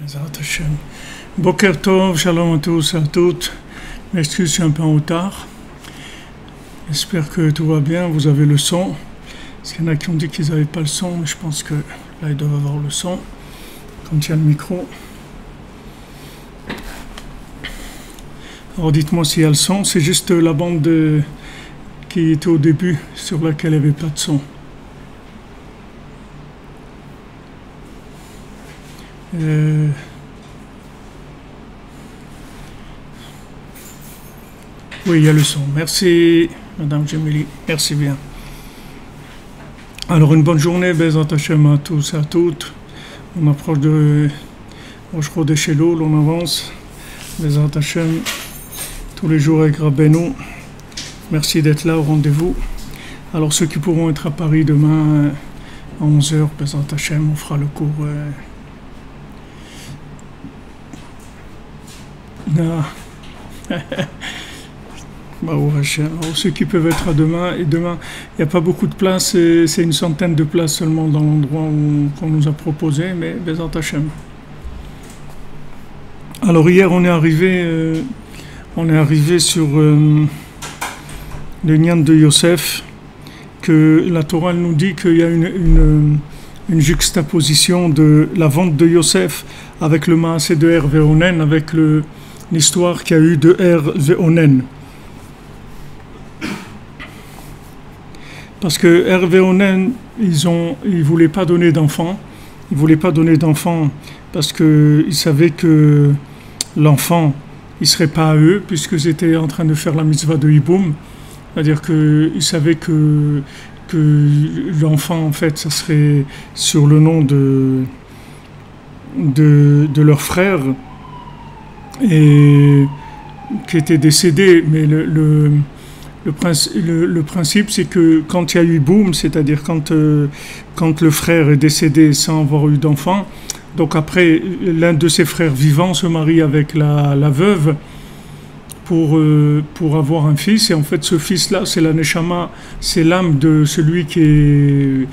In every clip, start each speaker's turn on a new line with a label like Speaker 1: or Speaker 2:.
Speaker 1: Bezrat Hashem. Boker Tov, shalom à tous et à toutes. M'excuse, je suis un peu en retard. J'espère que tout va bien, vous avez le son. Parce qu'il y en a qui ont dit qu'ils n'avaient pas le son, mais je pense que là ils doivent avoir le son. Quand il y a le micro. Alors dites-moi s'il y a le son, c'est juste la bande qui était au début, sur laquelle il n'y avait pas de son. Oui, il y a le son. Merci, Madame Gemili. Merci bien. Alors, une bonne journée, Bezrat Hashem à tous et à toutes. On approche de Rosh Chodesh Elul, on avance. Bezrat Hashem, tous les jours avec Rabbeinu. Merci d'être là au rendez-vous. Alors, ceux qui pourront être à Paris demain à 11h, Bezrat Hashem, on fera le cours. Alors, ceux qui peuvent être à demain, et demain, il n'y a pas beaucoup de places, c'est une centaine de places seulement dans l'endroit qu'on nous a proposé, mais Bezrat Hashem. Alors hier, on est arrivé sur le Nyan de Yosef, que la Torah nous dit qu'il y a une juxtaposition de la vente de Yosef avec le Maaseh de Er Ve'onen, avec l'histoire qu'il y a eu de Er Ve'onen. Parce que Er Ve'onen, ils voulaient pas donner d'enfants. Ils voulaient pas donner d'enfants parce qu'ils savaient que l'enfant, il serait pas à eux, puisqu'ils étaient en train de faire la mitzvah de Hiboum. C'est-à-dire qu'ils savaient que l'enfant, en fait, ça serait sur le nom de leur frère, et qui était décédé. Mais le principe, c'est que quand il y a eu boum, c'est-à-dire quand le frère est décédé sans avoir eu d'enfant, donc après, l'un de ses frères vivants se marie avec la veuve pour avoir un fils, et en fait ce fils-là, c'est la Neshama, c'est l'âme de celui qui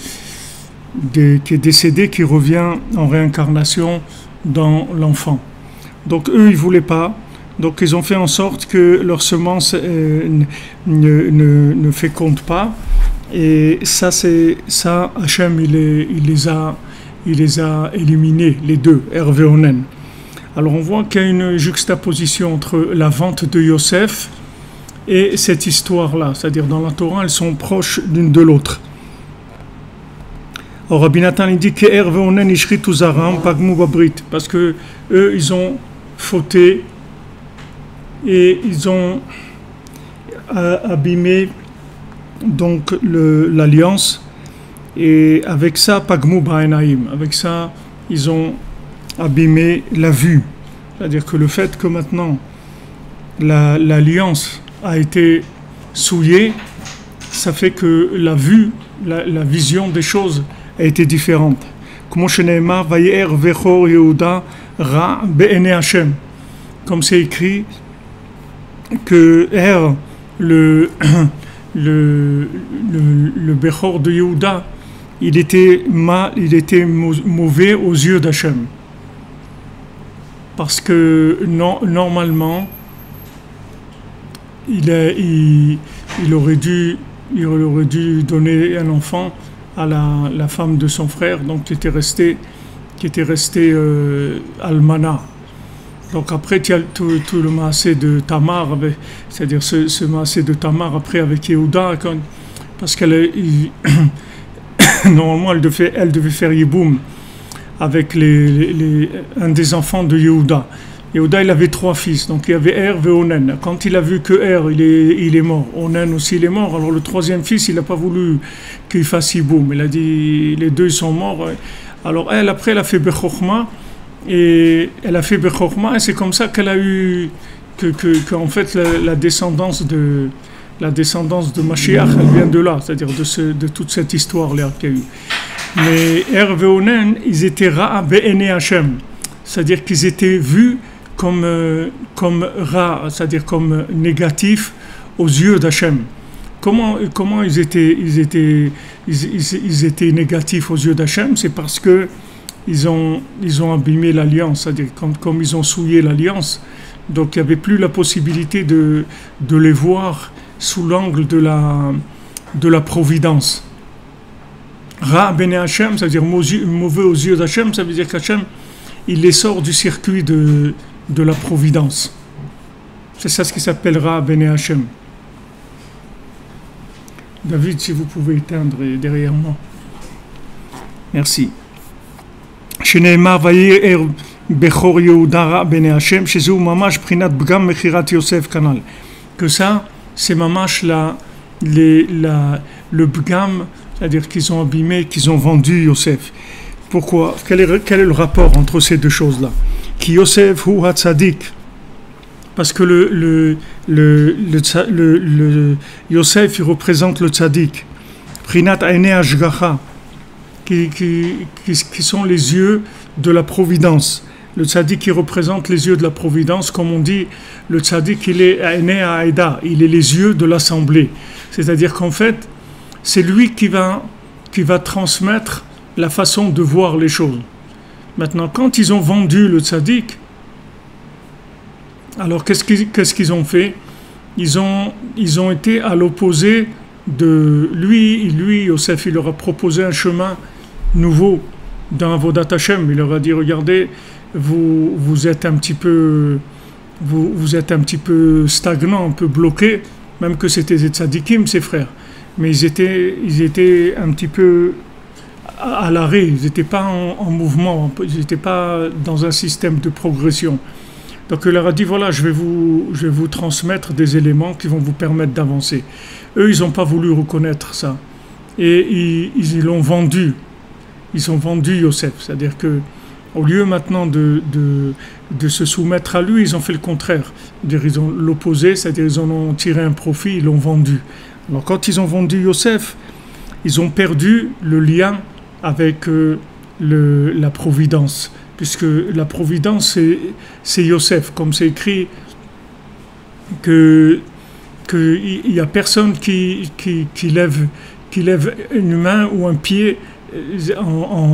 Speaker 1: est décédé, qui revient en réincarnation dans l'enfant. Donc eux, ils ne voulaient pas. Donc ils ont fait en sorte que leur semence ne féconde pas. Et ça, Hachem, il les a éliminés, les deux, Er Ve'onen. Alors on voit qu'il y a une juxtaposition entre la vente de Yosef et cette histoire-là. C'est-à-dire dans la Torah, elles sont proches l'une de l'autre. Alors Rabbi Nathan il dit que Er Ve'onen ishritu zaram pagmu babrit, parce que eux, ils ont fauté et ils ont abîmé donc l'alliance, et avec ça pagmu ba'enaim, avec ça ils ont abîmé la vue. C'est-à-dire que le fait que maintenant l'alliance a été souillée, ça fait que la vue, la vision des choses a été différente. Comme c'est écrit que le Bechor de Yehuda, il était mauvais aux yeux d'Hachem. Parce que normalement, il aurait dû donner un enfant à la femme de son frère, donc qui était restée almana. Donc après, tu as tout le Maaseh de Tamar, c'est-à-dire ce Maaseh de Tamar après avec Yehuda, parce qu'elle normalement elle devait faire Yiboum avec un des enfants de Yehuda. Yehuda, il avait 3 fils, donc il y avait Er Ve'onen. Quand il a vu que Er, il est mort, Onen aussi il est mort, alors le 3e fils, il n'a pas voulu qu'il fasse Yiboum. Il a dit, les deux sont morts. Alors elle, après, elle a fait Bechorma, et c'est comme ça qu'elle a eu en fait la descendance de Mashiach, elle vient de là, c'est-à-dire de toute cette histoire-là qu'il y a eu. Mais Er Ve'onen, ils étaient Ra'a Be'ene Hashem, c'est-à-dire qu'ils étaient vus comme Ra, c'est-à-dire comme négatifs aux yeux d'Hachem. Comment ils étaient négatifs aux yeux d'Hachem? C'est parce que ils ont abîmé l'alliance, c'est-à-dire comme ils ont souillé l'alliance, donc il n'y avait plus la possibilité de les voir sous l'angle de la providence. Ra bene Hachem, c'est-à-dire mauvais aux yeux d'Hachem, ça veut dire qu'Hachem, il les sort du circuit de la providence. C'est ça ce qui s'appelle Ra bene Hachem. David, si vous pouvez éteindre derrière moi. Merci. שנאמר וירא בכור יהודה רע בעיני השם, שזהו ממש בחינת פגם מכירת יוסף כנ"ל. Que ça, c'est mamash le pgam, c'est-à-dire qu'ils ont abîmé, qu'ils ont vendu Yosef. Pourquoi? Quel est le rapport entre ces deux choses-là? Qui Yosef hu hatzadik, parce que le Yosef, il représente le tzaddik. Prinat aine ashgacha, qui sont les yeux de la providence. Le tzaddik qui représente les yeux de la providence, comme on dit, le tzaddik il est aine aïda, il est les yeux de l'assemblée. C'est-à-dire qu'en fait, c'est lui qui va transmettre la façon de voir les choses. Maintenant, quand ils ont vendu le tzaddik, alors qu'est-ce qu'ils ont fait? Ils ont été à l'opposé de lui, Yosef, il leur a proposé un chemin nouveau dans Avodat Hashem. Il leur a dit, regardez, vous êtes un petit peu stagnant, un peu bloqué, même que c'était des tzadikim, ses frères. Mais ils étaient un petit peu à l'arrêt, ils n'étaient pas en mouvement, ils n'étaient pas dans un système de progression. Donc il leur a dit, voilà, je vais vous transmettre des éléments qui vont vous permettre d'avancer. Eux, ils n'ont pas voulu reconnaître ça. Et ils l'ont vendu. Ils ont vendu Yosef. C'est-à-dire que au lieu maintenant de se soumettre à lui, ils ont fait le contraire. C'est-à-dire ils ont l'opposé, c'est-à-dire ils en ont tiré un profit, ils l'ont vendu. Alors quand ils ont vendu Yosef, ils ont perdu le lien avec la providence. Puisque la providence, c'est Yosef. Comme c'est écrit qu'il n'y a personne qui lève une main ou un pied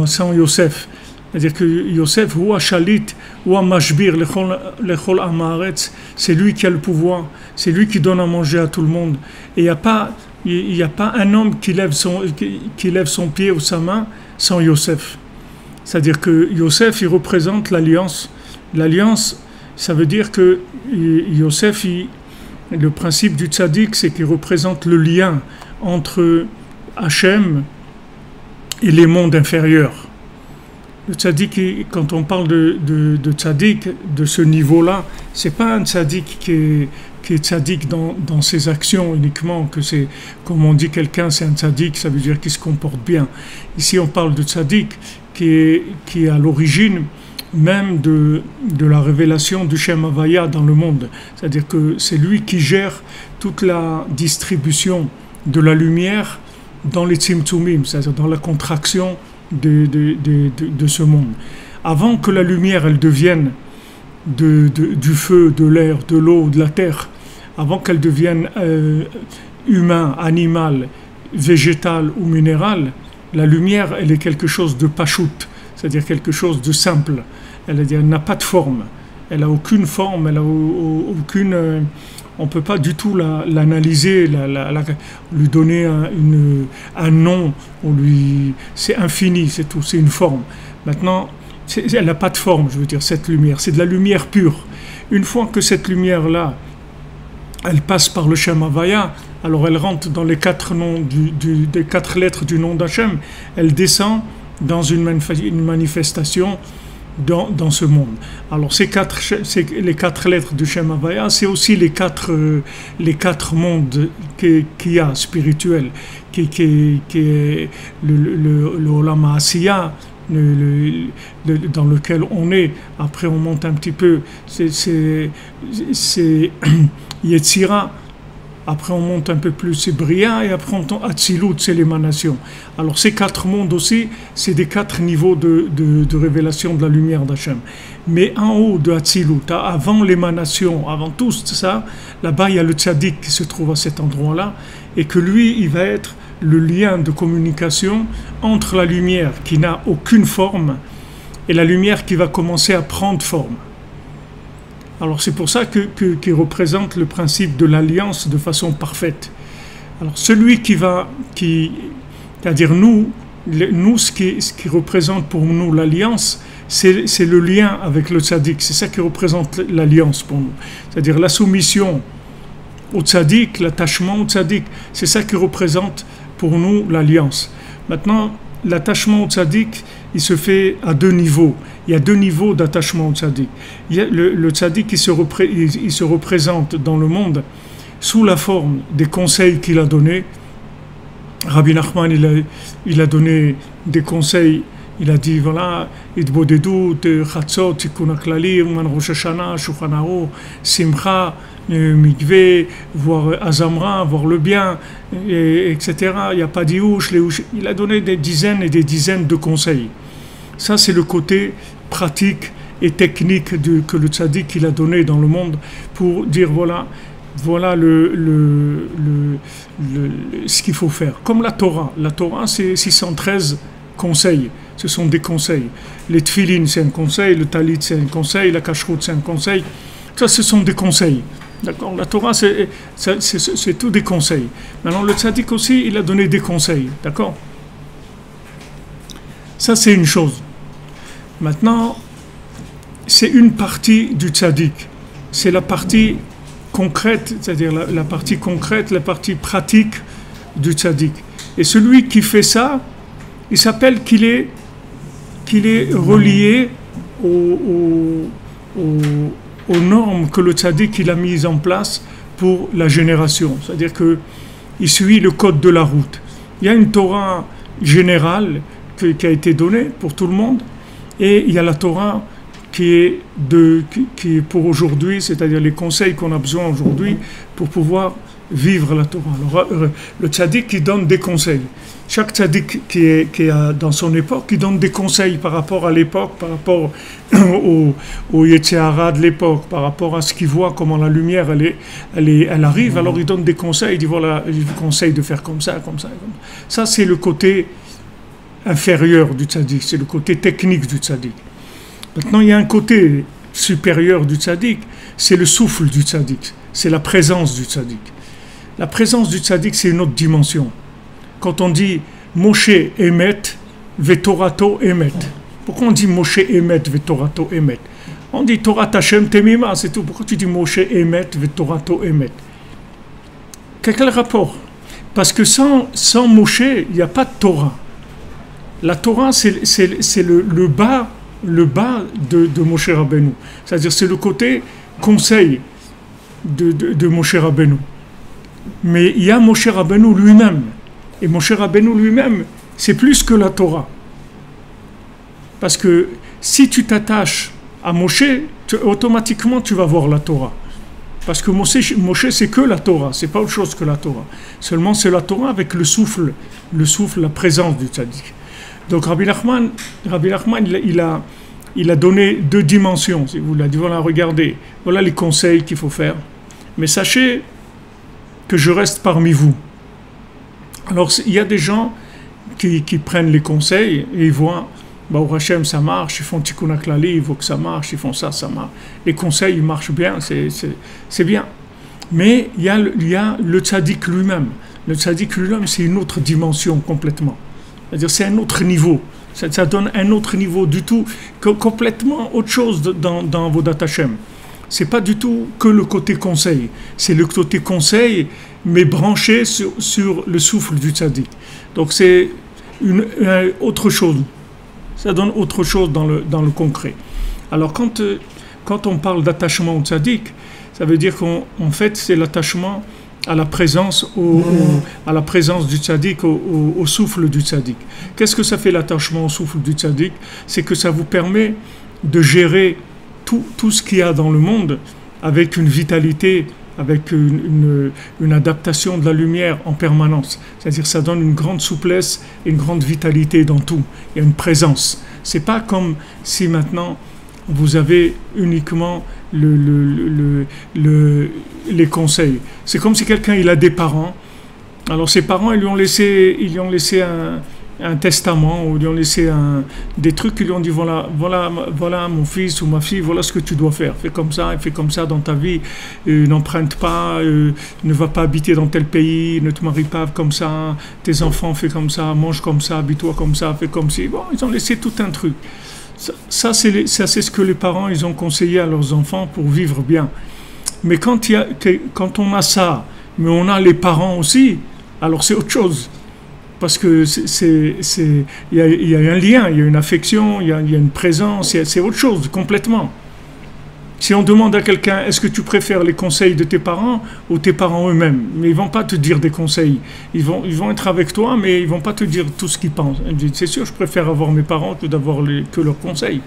Speaker 1: sans Yosef. C'est-à-dire que Yosef, ou Shalit, ou Mashbir, lechol amaretz, c'est lui qui a le pouvoir, c'est lui qui donne à manger à tout le monde. Et il n'y a pas un homme qui lève son pied ou sa main sans Yosef. C'est-à-dire que Yosef, il représente l'alliance. L'alliance, ça veut dire que Yosef, le principe du tzaddik, c'est qu'il représente le lien entre Hachem et les mondes inférieurs. Le tzaddik, quand on parle de tzaddik, de ce niveau-là, c'est pas un tzaddik qui est tzaddik dans ses actions uniquement, que c'est, comme on dit quelqu'un, c'est un tzaddik, ça veut dire qu'il se comporte bien. Ici, on parle de tzaddik qui est à l'origine même de la révélation du Shem Havaya dans le monde. C'est-à-dire que c'est lui qui gère toute la distribution de la lumière dans les Tzimtzumim, c'est-à-dire dans la contraction de ce monde. Avant que la lumière elle devienne du feu, de l'air, de l'eau, de la terre, avant qu'elle devienne humain, animal, végétal ou minéral, la lumière elle est quelque chose de pachout, c'est-à-dire quelque chose de simple. Elle n'a pas de forme, elle n'a aucune forme, elle a aucune... on ne peut pas du tout l'analyser, lui donner un nom, c'est infini, c'est tout, c'est une forme. Maintenant, elle n'a pas de forme, je veux dire, cette lumière, c'est de la lumière pure. Une fois que cette lumière-là, elle passe par le Shem Havaya, alors elle rentre dans les 4 noms des 4 lettres du nom d'Hachem, elle descend dans une manifestation dans ce monde. Alors les 4 lettres du Shem Havaya, c'est aussi les quatre mondes qu'il y a spirituels, qui est le Olam HaAsiya, dans lequel on est. Après on monte un petit peu, c'est Yetzira. Après on monte un peu plus, c'est Bria, et après on tombe Atzilut, c'est l'émanation. Alors ces 4 mondes aussi, c'est des 4 niveaux de révélation de la lumière d'Hachem. Mais en haut de Atzilut, avant l'émanation, avant tout ça, là-bas il y a le tzaddik qui se trouve à cet endroit-là, et que lui, il va être le lien de communication entre la lumière qui n'a aucune forme et la lumière qui va commencer à prendre forme. Alors c'est pour ça qu'il représente le principe de l'alliance de façon parfaite. Alors celui c'est-à-dire nous, ce qui représente pour nous l'alliance, c'est le lien avec le tzaddik, c'est ça qui représente l'alliance pour nous. C'est-à-dire la soumission au tzaddik, l'attachement au tzaddik, c'est ça qui représente pour nous l'alliance. Maintenant, l'attachement au tzaddik, il se fait à deux niveaux. Il y a deux niveaux d'attachement au tzaddik. Il y a le tzaddik, il se représente dans le monde sous la forme des conseils qu'il a donnés. Rabbi Nachman, il a donné des conseils. Il a dit, voilà, Idbodedut, Chatzot, Tikkun HaKlalim, Man Rosh Hashanah, Shulchan Aruch, Simcha, Mikveh, voir Azamra, voir le bien, etc. Il n'y a pas d'Iouch, il a donné des dizaines et des dizaines de conseils. Ça, c'est le côté pratique et technique que le tzaddik il a donné dans le monde pour dire, voilà ce qu'il faut faire. Comme la Torah. La Torah, c'est 613 conseils. Ce sont des conseils. Les tfilines, c'est un conseil. Le talit, c'est un conseil. La kashrut, c'est un conseil. Ça, ce sont des conseils. D'accord? La Torah, c'est tout des conseils. Maintenant, le tzaddik aussi, il a donné des conseils. D'accord? Ça, c'est une chose. Maintenant, c'est une partie du tzaddik. C'est la partie concrète, c'est-à-dire la partie concrète, la partie pratique du tzaddik. Et celui qui fait ça, il s'appelle qu'il est relié aux normes que le tzaddik il a mises en place pour la génération. C'est-à-dire qu'il suit le code de la route. Il y a une Torah générale qui a été donnée pour tout le monde, et il y a la Torah qui est pour aujourd'hui, c'est-à-dire les conseils qu'on a besoin aujourd'hui pour pouvoir vivre la Torah. Alors, le tzaddik qui donne des conseils. Chaque tzaddik qui est dans son époque, qui donne des conseils par rapport à l'époque, par rapport au Yetzirah de l'époque, par rapport à ce qu'il voit, comment la lumière elle arrive. Alors il donne des conseils, il dit voilà, je vous conseille de faire comme ça, comme ça, comme ça. Ça, c'est le côté inférieur du tzaddik, c'est le côté technique du tzaddik. Maintenant, il y a un côté supérieur du tzaddik, c'est le souffle du tzaddik, c'est la présence du tzaddik. La présence du tzaddik, c'est une autre dimension. Quand on dit Moshe Emet, Vetorato Emet. Pourquoi on dit Moshe Emet, Vetorato Emet? On dit Torah Hashem Temima, c'est tout. Pourquoi tu dis Moshe Emet, Vetorato Emet? Quel rapport? Parce que sans Moshe, il n'y a pas de Torah. La Torah, c'est le bas de Moshe Rabbeinu. C'est-à-dire, c'est le côté conseil de Moshe Rabbeinu. Mais il y a Moshe Rabbeinu lui-même. Et Moshe Rabbeinu lui-même, c'est plus que la Torah. Parce que si tu t'attaches à Moshe, automatiquement tu vas voir la Torah. Parce que Moshe c'est que la Torah, c'est pas autre chose que la Torah. Seulement c'est la Torah avec le souffle, la présence du tzaddik. Donc Rabbi Nachman, il a donné deux dimensions. Si vous l'avez dit, voilà, regardez, voilà les conseils qu'il faut faire. Mais sachez que je reste parmi vous. Alors il y a des gens qui prennent les conseils et ils voient, au Hachem ça marche, ils font Tikkun HaKlali, ils voient que ça marche, ils font ça marche. Les conseils ils marchent bien, c'est bien. Mais il y a le tzaddik lui-même. Le tzaddik lui-même, c'est une autre dimension complètement. C'est-à-dire c'est un autre niveau. Ça donne un autre niveau du tout, complètement autre chose dans Avodat Hashem. C'est pas du tout que le côté conseil. C'est le côté conseil, mais branché sur le souffle du tzaddik. Donc c'est autre chose. Ça donne autre chose dans le concret. Alors quand on parle d'attachement au tzaddik, ça veut dire qu'en fait c'est l'attachement à la présence à la présence du tzaddik, au souffle du tzaddik. Qu'est-ce que ça fait l'attachement au souffle du tzaddik? C'est que ça vous permet de gérer tout ce qu'il y a dans le monde avec une vitalité, avec une adaptation de la lumière en permanence. C'est-à-dire ça donne une grande souplesse et une grande vitalité dans tout. Il y a une présence. C'est pas comme si maintenant vous avez uniquement les conseils. C'est comme si quelqu'un il a des parents. Alors ses parents ils lui ont laissé un testament, ou lui ont laissé des trucs, ils lui ont dit voilà mon fils ou ma fille, voilà ce que tu dois faire. Fais comme ça dans ta vie, n'emprunte pas, ne va pas habiter dans tel pays, ne te marie pas comme ça, tes enfants fais comme ça, mange comme ça, habille-toi comme ça, fais comme si. Bon, ils ont laissé tout un truc. Ça c'est ce que les parents ils ont conseillé à leurs enfants pour vivre bien. Mais quand on a ça, mais on a les parents aussi, alors c'est autre chose. Parce que il y a un lien, il y a une affection, il y a une présence, c'est autre chose complètement. Si on demande à quelqu'un, est-ce que tu préfères les conseils de tes parents ou tes parents eux-mêmes? Mais ils vont pas te dire des conseils. Ils vont être avec toi, mais ils vont pas te dire tout ce qu'ils pensent. C'est sûr, je préfère avoir mes parents que d'avoir que leurs conseils.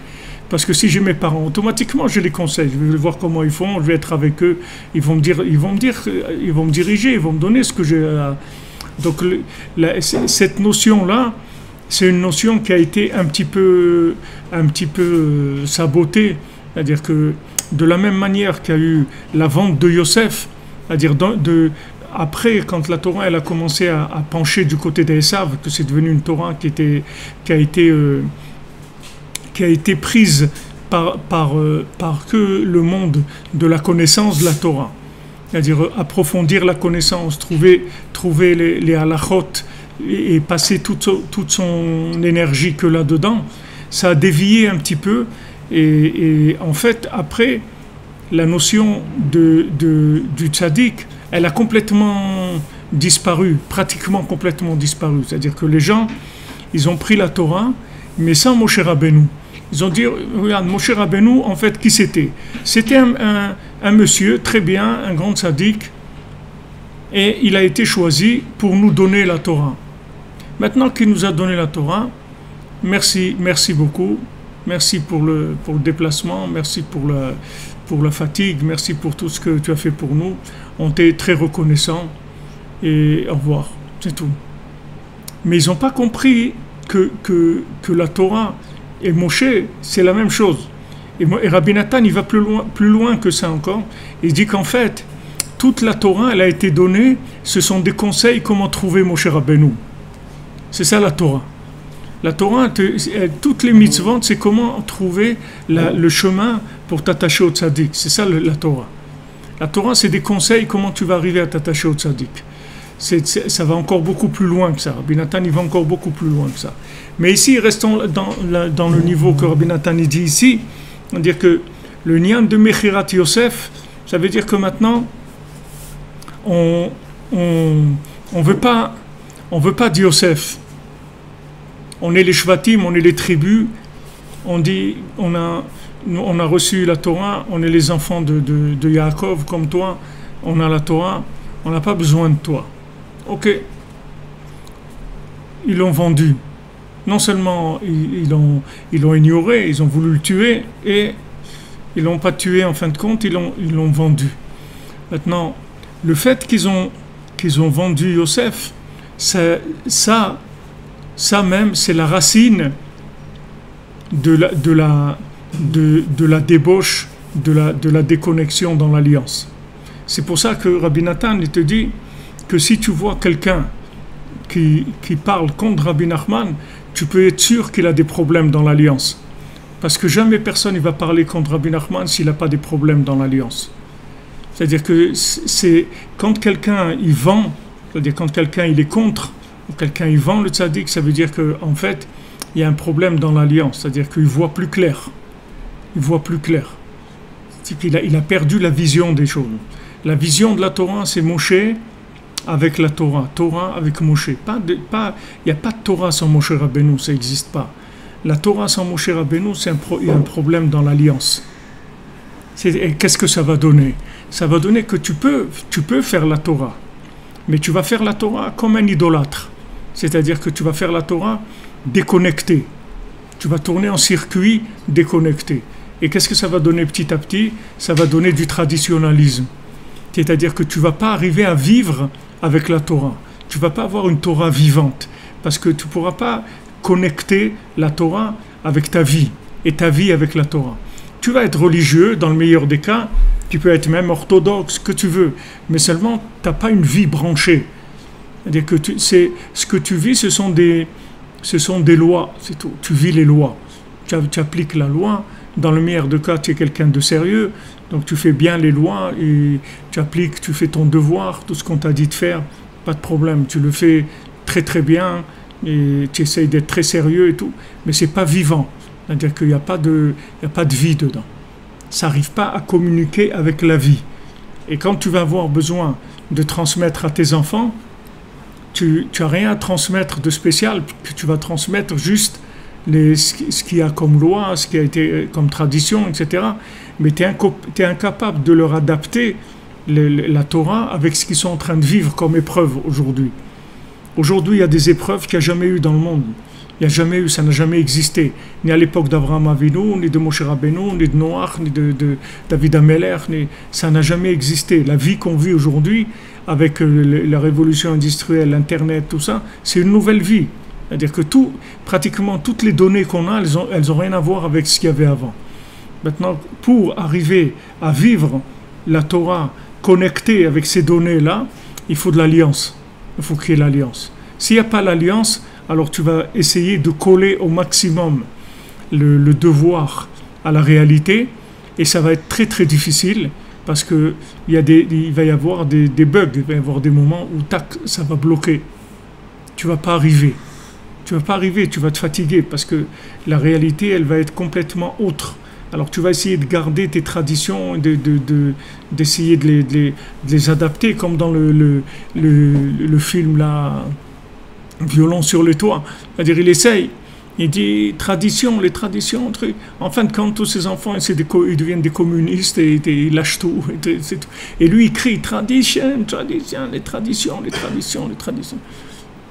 Speaker 1: Parce que si j'ai mes parents, automatiquement, je les conseille. Je vais voir comment ils font, je vais être avec eux. Ils vont me diriger, ils vont me donner ce que j'ai. Donc, cette notion-là, c'est une notion qui a été un petit peu sabotée. C'est-à-dire que, de la même manière qu'il y a eu la vente de Yosef, c'est-à-dire après, quand la Torah elle a commencé à pencher du côté d'Esav, que c'est devenu une Torah qui a été prise par que le monde de la connaissance de la Torah. C'est-à-dire approfondir la connaissance, trouver les halachot et passer toute son énergie que là-dedans, ça a dévié un petit peu. Et en fait, après, la notion du tzaddik, elle a complètement disparu, pratiquement complètement disparu. C'est-à-dire que les gens, ils ont pris la Torah, mais sans Moshe Rabbeinu. Ils ont dit, regarde, Moshe Rabbeinu, en fait, qui c'était? C'était un monsieur, très bien, un grand tzaddik, et il a été choisi pour nous donner la Torah. Maintenant qu'il nous a donné la Torah, merci beaucoup, merci pour le déplacement, merci pour la fatigue, merci pour tout ce que tu as fait pour nous. On t'est très reconnaissant, et au revoir, c'est tout. Mais ils n'ont pas compris que la Torah et Moshe, c'est la même chose. Et Rabbi Nathan, il va plus loin que ça encore. Il dit qu'en fait, toute la Torah, elle a été donnée, ce sont des conseils comment trouver Moshe Rabbeinu. C'est ça la Torah. La Torah, toutes les mitzvot, c'est comment trouver le chemin pour t'attacher au tzaddik. C'est ça la Torah. La Torah, c'est des conseils comment tu vas arriver à t'attacher au tzaddik. Ça va encore beaucoup plus loin que ça. Rabbi Nathan, il va encore beaucoup plus loin que ça. Mais ici, restons dans le niveau que Rabbi Nathan dit ici. C'est-à-dire que le nian de Mechirat Yosef, ça veut dire que maintenant, on veut pas de Yosef. On est les Shvatim, on est les tribus. On dit, on a reçu la Torah, on est les enfants de Yaakov comme toi. On a la Torah, on n'a pas besoin de toi. Ok, ils l'ont vendu. Non seulement ils l'ont ignoré, ils ont voulu le tuer, et ils l'ont pas tué en fin de compte, ils l'ont vendu. Maintenant, le fait qu'ils ont vendu Yosef, ça même, c'est la racine de la débauche, de la déconnexion dans l'alliance. C'est pour ça que Rabbi Nathan il te dit que si tu vois quelqu'un qui parle contre Rabbi Nachman, tu peux être sûr qu'il a des problèmes dans l'alliance. Parce que jamais personne ne va parler contre Rabbi Nachman s'il n'a pas des problèmes dans l'alliance. C'est-à-dire que quand quelqu'un il vend, c'est-à-dire quand quelqu'un il est contre, ou quelqu'un il vend le tzaddik, ça veut dire qu'en fait, il y a un problème dans l'alliance. C'est-à-dire qu'il voit plus clair. Il voit plus clair. Il a perdu la vision des choses. La vision de la Torah, c'est Moshe avec la Torah. Torah avec Moshe. Il n'y a pas de Torah sans Moshe Rabbeinu, ça n'existe pas. La Torah sans Moshe Rabbeinu, il y a un problème dans l'alliance. Et qu'est-ce que ça va donner? Ça va donner que tu peux faire la Torah. Mais tu vas faire la Torah comme un idolâtre. C'est-à-dire que tu vas faire la Torah déconnecté. Tu vas tourner en circuit déconnecté. Et qu'est-ce que ça va donner petit à petit? Ça va donner du traditionnalisme. C'est-à-dire que tu ne vas pas arriver à vivre avec la Torah. Tu ne vas pas avoir une Torah vivante. Parce que tu ne pourras pas connecter la Torah avec ta vie. Et ta vie avec la Torah. Tu vas être religieux, dans le meilleur des cas. Tu peux être même orthodoxe, ce que tu veux. Mais seulement, tu n'as pas une vie branchée. C'est-à-dire que ce que tu vis, ce sont des Ce sont des lois, c'est tout. Tu vis les lois. Tu appliques la loi. Dans le meilleur des cas, tu es quelqu'un de sérieux. Donc tu fais bien les lois et tu appliques, tu fais ton devoir, tout ce qu'on t'a dit de faire. Pas de problème. Tu le fais très très bien et tu essayes d'être très sérieux et tout. Mais c'est pas vivant. C'est-à-dire qu'il n'y a pas de vie dedans. Ça n'arrive pas à communiquer avec la vie. Et quand tu vas avoir besoin de transmettre à tes enfants, tu n'as rien à transmettre de spécial, que tu vas transmettre juste ce qu'il y a comme loi, ce qui a été comme tradition, etc. Mais tu es incapable de leur adapter la Torah avec ce qu'ils sont en train de vivre comme épreuve aujourd'hui. Aujourd'hui, il y a des épreuves qu'il n'y a jamais eu dans le monde. Il n'y a jamais eu, ça n'a jamais existé, ni à l'époque d'Abraham Avinu, ni de Moshe Rabbeinu, ni de Noach, ni de David Ameller, ça n'a jamais existé. La vie qu'on vit aujourd'hui, avec la révolution industrielle, Internet, tout ça, c'est une nouvelle vie. C'est-à-dire que pratiquement toutes les données qu'on a, elles n'ont rien à voir avec ce qu'il y avait avant. Maintenant, pour arriver à vivre la Torah connectée avec ces données-là, il faut de l'alliance. Il faut qu'il y ait l'alliance. S'il n'y a pas l'alliance, alors tu vas essayer de coller au maximum le devoir à la réalité et ça va être très très difficile parce qu'il va y avoir des bugs, il va y avoir des moments où ça va bloquer. Tu ne vas pas arriver. Tu vas te fatiguer parce que la réalité, elle va être complètement autre. Alors tu vas essayer de garder tes traditions, d'essayer de les adapter comme dans le film là, Violon sur le toit. C'est-à-dire, il essaye. Il dit les traditions, truc. En fin de compte, tous ces enfants, ils deviennent des communistes et ils lâchent tout. Et lui, il crie tradition, les traditions.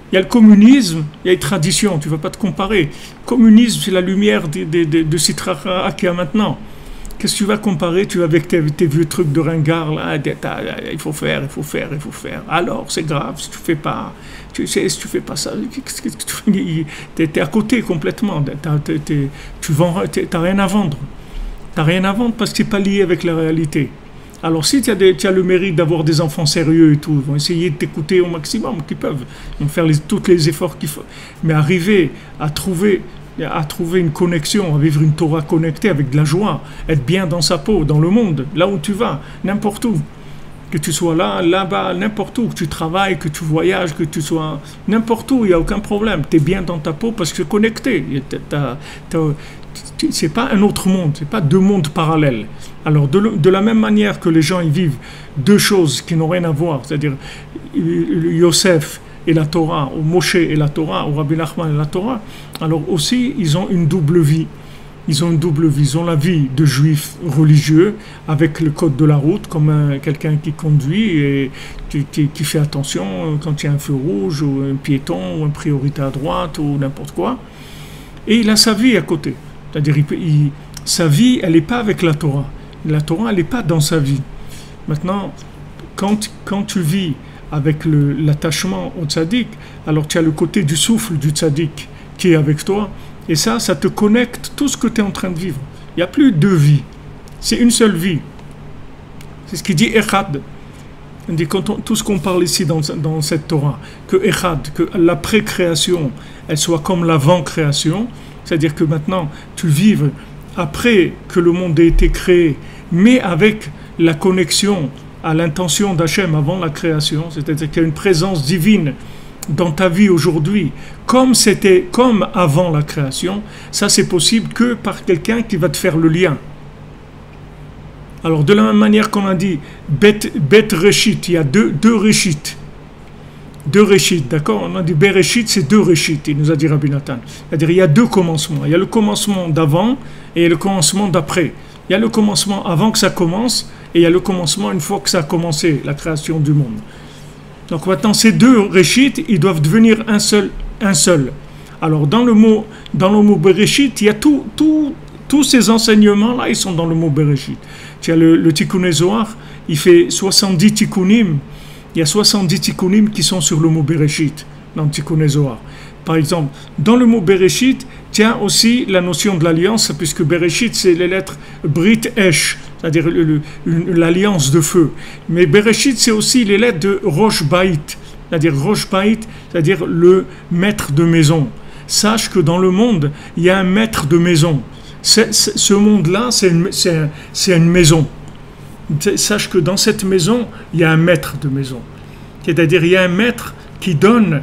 Speaker 1: Il y a le communisme, il y a les traditions, tu ne vas pas te comparer. Le communisme, c'est la lumière de Sitrara qu'il y a maintenant. Qu'est-ce que tu vas comparer? Tu vas avec tes vieux trucs de ringard, là, il faut faire. Alors, c'est grave, si tu fais pas ça, tu es à côté complètement. Tu n'as rien à vendre. Tu n'as rien à vendre parce que tu n'es pas lié avec la réalité. Alors, si tu as le mérite d'avoir des enfants sérieux et tout, ils vont essayer de t'écouter au maximum qu'ils peuvent. Ils vont faire tous les efforts qu'il faut. Mais arriver à trouver une connexion, à vivre une Torah connectée avec de la joie, être bien dans sa peau, dans le monde, là où tu vas, n'importe où. Que tu sois là-bas, n'importe où, que tu travailles, que tu voyages, que tu sois n'importe où, il n'y a aucun problème. Tu es bien dans ta peau parce que tu es connecté. C'est pas un autre monde, c'est pas deux mondes parallèles. Alors de la même manière que les gens ils vivent deux choses qui n'ont rien à voir, c'est-à-dire Yosef et la Torah, ou Moshe et la Torah, ou Rabbi Nachman et la Torah, alors aussi ils ont une double vie. Ils ont la vie de juifs religieux avec le code de la route, comme quelqu'un qui conduit et qui fait attention quand il y a un feu rouge, ou un piéton, ou une priorité à droite, ou n'importe quoi. Et il a sa vie à côté. C'est-à-dire sa vie, elle n'est pas avec la Torah. La Torah, elle n'est pas dans sa vie. Maintenant, quand tu vis avec l'attachement au tzaddik, alors tu as le côté du souffle du tzaddik qui est avec toi, et ça te connecte tout ce que tu es en train de vivre. Il n'y a plus deux vies, c'est une seule vie. C'est ce qu'il dit Echad. On dit tout ce qu'on parle ici dans cette Torah, que Echad, que la pré-création, elle soit comme l'avant-création, c'est-à-dire que maintenant, tu vives après que le monde ait été créé, mais avec la connexion à l'intention d'Hachem avant la création, c'est-à-dire qu'il y a une présence divine dans ta vie aujourd'hui, comme avant la création, ça c'est possible que par quelqu'un qui va te faire le lien. Alors de la même manière qu'on a dit, Bet Reshit, il y a deux Reshit. Deux Reshit, d'accord? On a dit Bereshit, c'est deux Reshit, il nous a dit Rabbi Nathan. C'est-à-dire il y a deux commencements. Il y a le commencement d'avant et le commencement d'après. Il y a le commencement avant que ça commence et il y a le commencement une fois que ça a commencé, la création du monde. Donc maintenant, ces deux Reshit, ils doivent devenir un seul. Alors dans le mot Bereshit, il y a tous ces enseignements-là, ils sont dans le mot Bereshit. Tu as le Tikkun Zohar, il fait 70 tikkunim. Il y a 70 tikkunim qui sont sur le mot Bereshit, dans le Tikkun Zohar. Par exemple, dans le mot Bereshit, tu as aussi la notion de l'alliance, puisque Bereshit, c'est les lettres Brit Esh, c'est-à-dire l'alliance de feu. Mais Bereshit, c'est aussi les lettres de Rosh Bait, c'est-à-dire Rosh Bait, c'est-à-dire le maître de maison. sache que dans le monde, il y a un maître de maison. Ce monde-là, c'est une maison. Sache que dans cette maison, il y a un maître de maison. C'est-à-dire, il y a un maître qui donne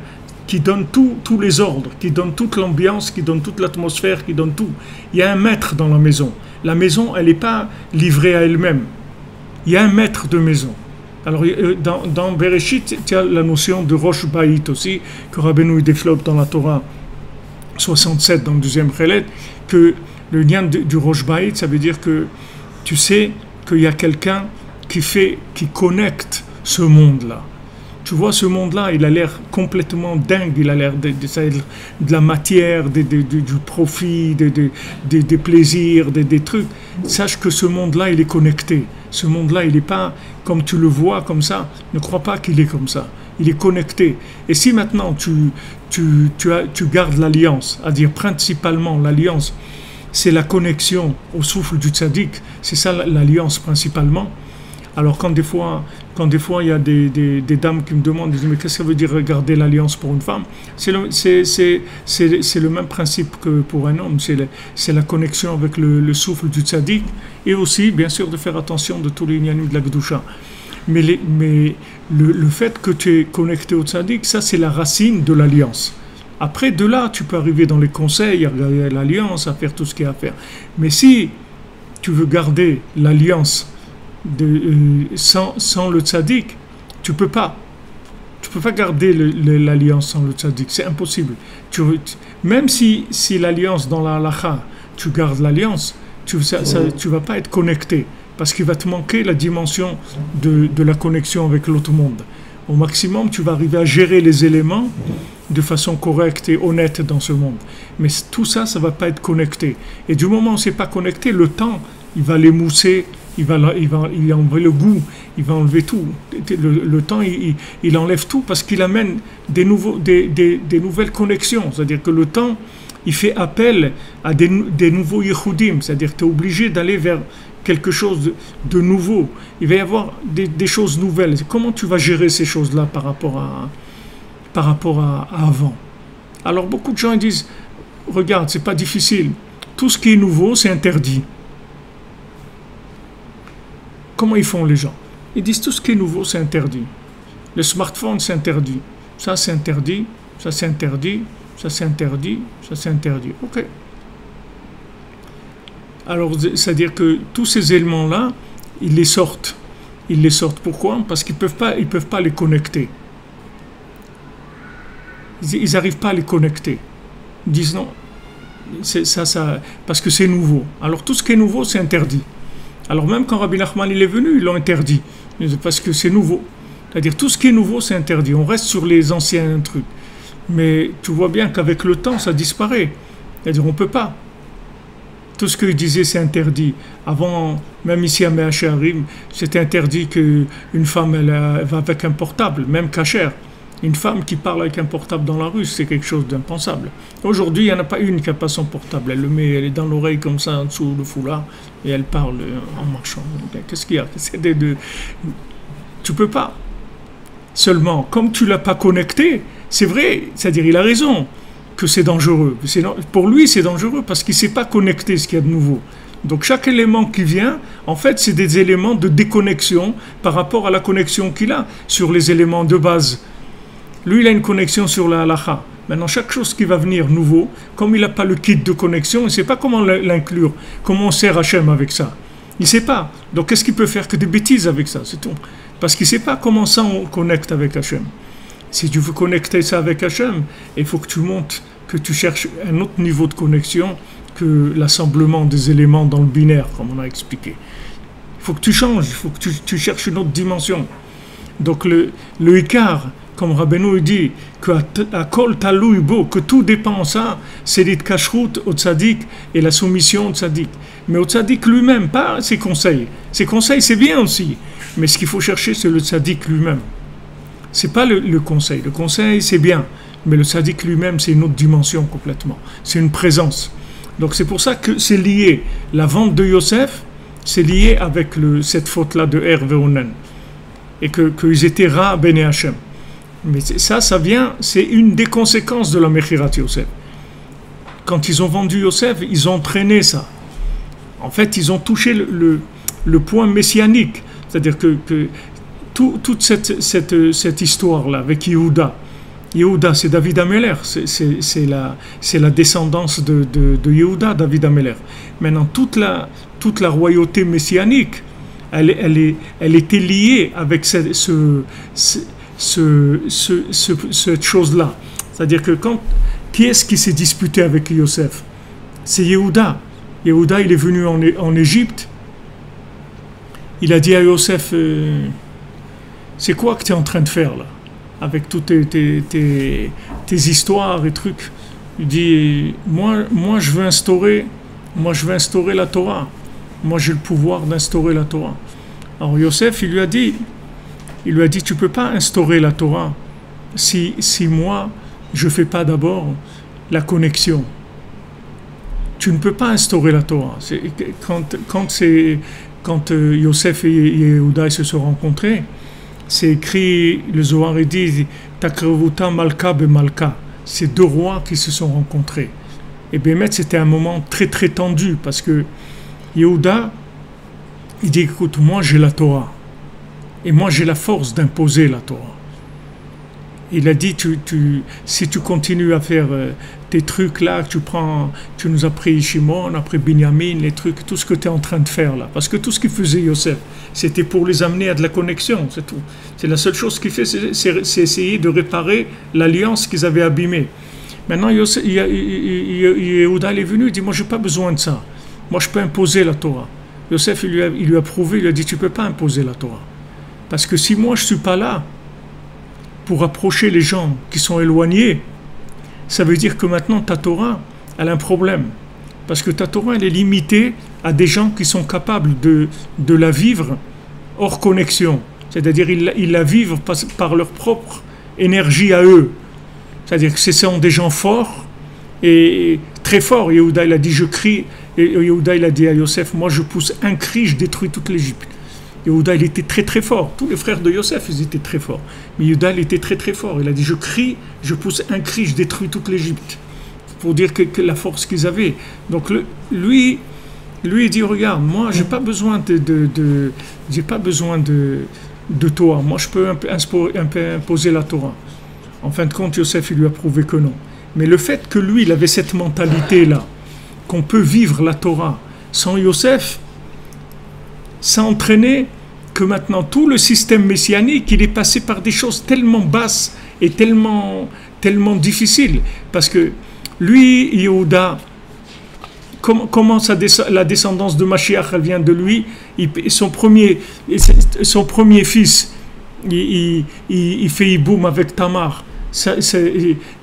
Speaker 1: tous les ordres, qui donne toute l'ambiance, qui donne toute l'atmosphère, qui donne tout. Il y a un maître dans la maison. La maison, elle n'est pas livrée à elle-même. Il y a un maître de maison. Alors, dans Bereshit, il y a la notion de Rosh Baït aussi, que Rabbeinu développe dans la Torah 67, dans le deuxième Chelet, que le lien du Rosh Baït, ça veut dire que tu sais qu'il y a quelqu'un qui connecte ce monde-là. Tu vois, ce monde-là, il a l'air complètement dingue, il a l'air de la matière, du profit, des plaisirs, des trucs. Sache que ce monde-là, il est connecté. Ce monde-là, il n'est pas comme tu le vois comme ça. Ne crois pas qu'il est comme ça. Il est connecté. Et si maintenant tu gardes l'alliance, à dire principalement l'alliance, c'est la connexion au souffle du tzaddik, c'est ça l'alliance principalement. Alors quand des fois il y a des dames qui me demandent, ils disent, mais qu'est-ce que ça veut dire garder l'alliance pour une femme? C'est le même principe que pour un homme, c'est la connexion avec le souffle du tzaddik, et aussi bien sûr de faire attention de tous les inyanim de la Kedusha. Mais le fait que tu es connecté au tzaddik, ça c'est la racine de l'alliance. Après de là tu peux arriver dans les conseils, à regarder l'alliance, à faire tout ce qu'il y a à faire. Mais si tu veux garder l'alliance sans le tzaddik, tu peux pas garder l'alliance sans le tzaddik, c'est impossible. Même si l'alliance dans la halacha, tu gardes l'alliance, tu vas pas être connecté, parce qu'il va te manquer la dimension de la connexion avec l'autre monde. Au maximum, tu vas arriver à gérer les éléments de façon correcte et honnête dans ce monde. Mais tout ça, ça va pas être connecté. Et du moment où c'est pas connecté, le temps, il va l'émousser, il va enlever le goût, il va enlever tout. Le temps, il enlève tout parce qu'il amène des nouvelles connexions. C'est-à-dire que le temps, il fait appel à des nouveaux yichudim. C'est-à-dire que tu es obligé d'aller vers quelque chose de nouveau. Il va y avoir des choses nouvelles. Comment tu vas gérer ces choses-là par rapport à avant? Alors beaucoup de gens disent, regarde, c'est pas difficile. Tout ce qui est nouveau, c'est interdit. Comment ils font les gens? Ils disent tout ce qui est nouveau, c'est interdit. Le smartphone, c'est interdit. Ça, c'est interdit. Ça, c'est interdit. Ça, c'est interdit. Ça, c'est interdit. Ok. Alors, c'est-à-dire que tous ces éléments-là, ils les sortent. Ils les sortent. Pourquoi? Parce qu'ils peuvent pas les connecter. Ils n'arrivent pas à les connecter. Ils disent non, ça, parce que c'est nouveau. Alors, tout ce qui est nouveau, c'est interdit. Alors, même quand Rabbi Nachman il est venu, ils l'ont interdit. Parce que c'est nouveau. C'est-à-dire, tout ce qui est nouveau, c'est interdit. On reste sur les anciens trucs. Mais tu vois bien qu'avec le temps, ça disparaît. C'est-à-dire, on ne peut pas. Tout ce qu'il disait, c'est interdit. Avant, même ici à Mea Shearim, c'était interdit qu'une femme elle va avec un portable, même kasher. Une femme qui parle avec un portable dans la rue, c'est quelque chose d'impensable. Aujourd'hui, il n'y en a pas une qui n'a pas son portable. Elle est dans l'oreille comme ça, en dessous le foulard, et elle parle en marchant. Qu'est-ce qu'il y a? Tu peux pas. Seulement, comme tu ne l'as pas connecté, c'est vrai, c'est-à-dire il a raison que c'est dangereux. Pour lui, c'est dangereux parce qu'il ne sait pas connecter ce qu'il y a de nouveau. Donc chaque élément qui vient, en fait, c'est des éléments de déconnexion par rapport à la connexion qu'il a sur les éléments de base. Lui, il a une connexion sur la halacha. Maintenant, chaque chose qui va venir nouveau, comme il n'a pas le kit de connexion, il ne sait pas comment l'inclure, comment on sert Hachem avec ça. Il ne sait pas. Donc qu'est-ce qu'il peut faire que des bêtises avec ça, c'est tout. Parce qu'il ne sait pas comment ça on connecte avec Hachem. Si tu veux connecter ça avec Hachem, il faut que tu montes, que tu cherches un autre niveau de connexion que l'assemblement des éléments dans le binaire, comme on a expliqué. Il faut que tu changes, il faut que tu cherches une autre dimension. Donc le écart, comme Rabbeinu dit, que tout dépend de ça, c'est l'Itkashrut au tzaddik et la soumission au tzaddik. Mais au tzaddik lui-même, pas ses conseils. Ses conseils, c'est bien aussi. Mais ce qu'il faut chercher, c'est le tzaddik lui-même. C'est pas le conseil. Le conseil, c'est bien. Mais le tzaddik lui-même, c'est une autre dimension complètement. C'est une présence. Donc c'est pour ça que c'est lié. La vente de Yosef, c'est lié avec cette faute-là de Er Veonen. Et qu'ils étaient Ra Ben Hachem. Mais ça vient, c'est une des conséquences de la Mechirat Yosef. quand ils ont vendu Yosef, ils ont entraîné ça. En fait, ils ont touché le point messianique. C'est-à-dire que toute cette histoire-là avec Yehuda, c'est David Ameller, c'est la descendance de Yehuda, David Ameller. Maintenant, toute la royauté messianique, elle était liée avec cette chose-là. C'est-à-dire que qui est-ce qui s'est disputé avec Yosef? C'est Yehuda. Yehuda, il est venu en Égypte. Il a dit à Yosef, c'est quoi que tu es en train de faire là, avec toutes tes histoires et trucs? Il dit, moi je veux instaurer la Torah. Moi j'ai le pouvoir d'instaurer la Torah. Alors Yosef, il lui a dit, tu peux pas instaurer la Torah si moi je fais pas d'abord la connexion. Tu ne peux pas instaurer la Torah. Quand Yosef et Yehuda se sont rencontrés, c'est écrit, le Zohar dit Takrevuta Malka be Malka. C'est deux rois qui se sont rencontrés. Et bien, c'était un moment très très tendu parce que Yehuda, il dit écoute, moi j'ai la Torah et moi j'ai la force d'imposer la Torah. Il a dit si tu continues à faire tes trucs là, tu nous as pris Shimon, après Binyamin, les trucs, tout ce que tu es en train de faire là. Parce que tout ce qu'il faisait Yosef, c'était pour les amener à de la connexion, c'est tout. C'est la seule chose qu'il fait, c'est essayer de réparer l'alliance qu'ils avaient abîmée. Maintenant, Yehuda est venu, il dit, moi je n'ai pas besoin de ça. Moi je peux imposer la Torah. Yosef, il lui a prouvé, il lui a dit, tu ne peux pas imposer la Torah. Parce que si moi je ne suis pas là, pour approcher les gens qui sont éloignés, ça veut dire que maintenant ta Torah, elle a un problème. Parce que ta Torah, elle est limitée à des gens qui sont capables de la vivre hors connexion. C'est-à-dire ils la vivent par leur propre énergie à eux. C'est-à-dire que ce sont des gens forts et très forts. Yehuda, il a dit, je crie. Et Yehuda, il a dit à Yosef, moi je pousse un cri, je détruis toute l'Égypte. Yehuda, il était très très fort. Tous les frères de Yosef, ils étaient très forts. Mais Yehuda, il était très très fort. Il a dit, je crie, je pousse un cri, je détruis toute l'Égypte. Pour dire que la force qu'ils avaient. Donc lui, il dit, regarde, moi, j'ai pas besoin j'ai pas besoin de Torah. Moi, je peux un peu imposer la Torah. En fin de compte, Yosef, il lui a prouvé que non. Mais le fait que lui, il avait cette mentalité-là, qu'on peut vivre la Torah sans Yosef, ça a entraîné que maintenant tout le système messianique, il est passé par des choses tellement basses et tellement difficiles. Parce que lui, Yehuda, comment la descendance de Mashiach, elle vient de lui. Son premier fils, il fait Iboum avec Tamar.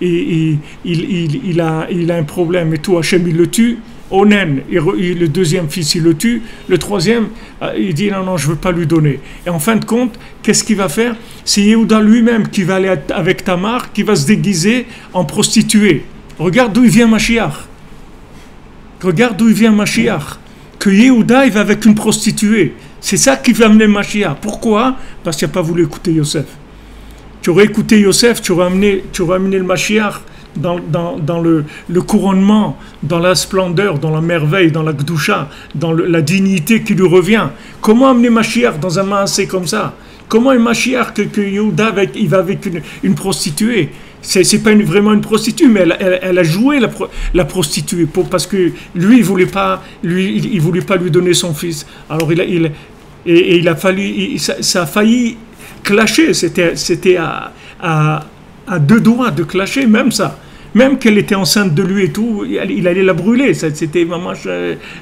Speaker 1: Il a un problème et tout, Hachem il le tue. Onen, le deuxième fils il le tue, le troisième il dit non je veux pas lui donner. Et en fin de compte, qu'est-ce qu'il va faire? C'est Yehuda lui-même qui va aller avec Tamar, qui va se déguiser en prostituée. Regarde d'où il vient Mashiach. Que Yehuda il va avec une prostituée. C'est ça qui va amener Mashiach. Pourquoi? Parce qu'il n'a pas voulu écouter Yosef. Tu aurais écouté Yosef, tu aurais amené le Mashiach dans le couronnement, dans la splendeur, dans la merveille, dans la Gdusha, dans la dignité qui lui revient. Comment amener Mashiach dans un maasé comme ça? Comment un Mashiach que Yehuda il va avec une prostituée? C'est pas vraiment une prostituée, mais elle a joué la prostituée parce que lui il voulait pas lui donner son fils. Alors il a fallu, ça a failli clasher. C'était à deux doigts de clasher, même ça. Même qu'elle était enceinte de lui et tout, il allait la brûler. C'était vraiment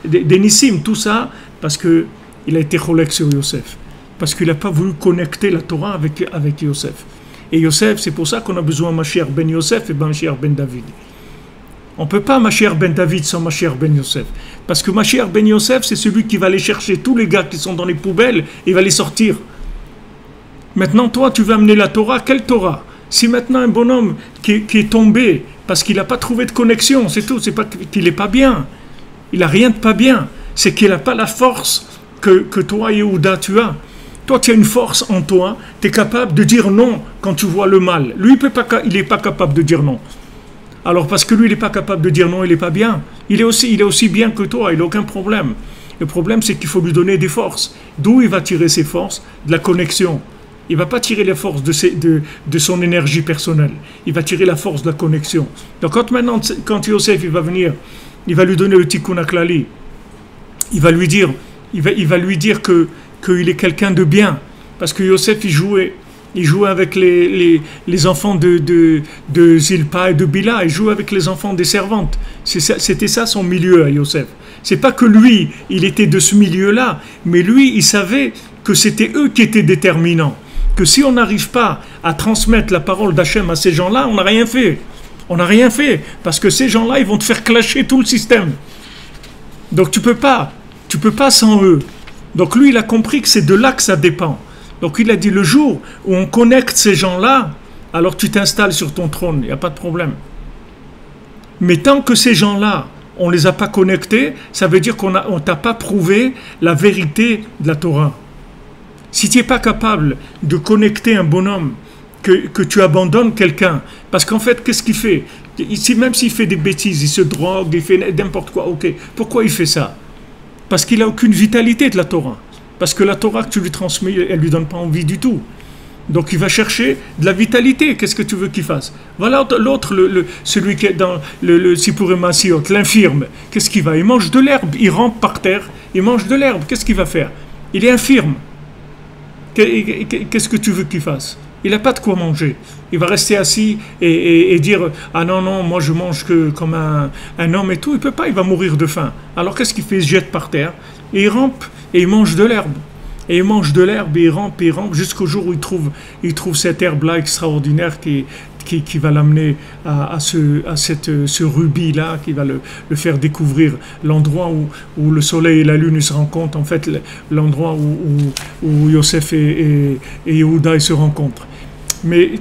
Speaker 1: dénissime, tout ça, parce qu'il a été cholèque sur Yosef. Parce qu'il n'a pas voulu connecter la Torah avec Yosef. Et Yosef, c'est pour ça qu'on a besoin de Mashiach ben Yosef et Mashiach ben David. On ne peut pas Mashiach ben David sans Mashiach ben Yosef. Parce que Mashiach ben Yosef, c'est celui qui va aller chercher tous les gars qui sont dans les poubelles et va les sortir. Maintenant, toi, tu vas amener la Torah. Quelle Torah? Si maintenant un bonhomme qui est tombé parce qu'il n'a pas trouvé de connexion, c'est tout, c'est pas qu'il n'est pas bien. Il n'a rien de pas bien. C'est qu'il n'a pas la force que toi, Yehuda, tu as. Toi, tu as une force en toi, tu es capable de dire non quand tu vois le mal. Lui, il n'est pas capable de dire non. Alors parce que lui, il n'est pas capable de dire non, il n'est pas bien. Il est aussi bien que toi, il n'a aucun problème. Le problème, c'est qu'il faut lui donner des forces. D'où il va tirer ses forces? De la connexion. Il ne va pas tirer les forces de son énergie personnelle. Il va tirer la force de la connexion. Donc quand Yosef il va venir, il va lui donner le tikkun haklali. Il va lui dire qu'il est quelqu'un de bien. Parce que Yosef, il jouait avec les enfants de Zilpa et de Bila. Il jouait avec les enfants des servantes. C'était ça son milieu à Yosef. C'est pas que lui, il était de ce milieu-là, mais lui, il savait que c'était eux qui étaient déterminants. Que si on n'arrive pas à transmettre la parole d'Hachem à ces gens-là, on n'a rien fait. On n'a rien fait. Parce que ces gens-là, ils vont te faire clasher tout le système. Donc tu peux pas sans eux. Donc lui, il a compris que c'est de là que ça dépend. Donc il a dit, le jour où on connecte ces gens-là, alors tu t'installes sur ton trône, il n'y a pas de problème. Mais tant que ces gens-là, on ne les a pas connectés, ça veut dire qu'on ne t'a pas prouvé la vérité de la Torah. Si tu n'es pas capable de connecter un bonhomme, que tu abandonnes quelqu'un, parce qu'en fait, qu'est-ce qu'il fait? Même s'il fait des bêtises, il se drogue, il fait n'importe quoi, ok. Pourquoi il fait ça? Parce qu'il n'a aucune vitalité de la Torah. Parce que la Torah que tu lui transmets, elle ne lui donne pas envie du tout. Donc il va chercher de la vitalité. Qu'est-ce que tu veux qu'il fasse? Voilà l'autre, celui qui est dans le Sipuré Masiot, l'infirme. Qu'est-ce qu'il va? Il mange de l'herbe, il rampe par terre, il mange de l'herbe. Qu'est-ce qu'il va faire? Il est infirme. Qu'est-ce que tu veux qu'il fasse? Il n'a pas de quoi manger. Il va rester assis et dire « Ah non, moi je mange que comme un homme et tout. » Il ne peut pas, il va mourir de faim. Alors qu'est-ce qu'il fait? Il se jette par terre et il rampe et il mange de l'herbe. Et il mange de l'herbe et il rampe jusqu'au jour où il trouve cette herbe-là extraordinaire qui va l'amener à ce rubis-là, qui va le faire découvrir l'endroit où le soleil et la lune se rencontrent, en fait l'endroit où Yosef et Yehuda ils se rencontrent. Mais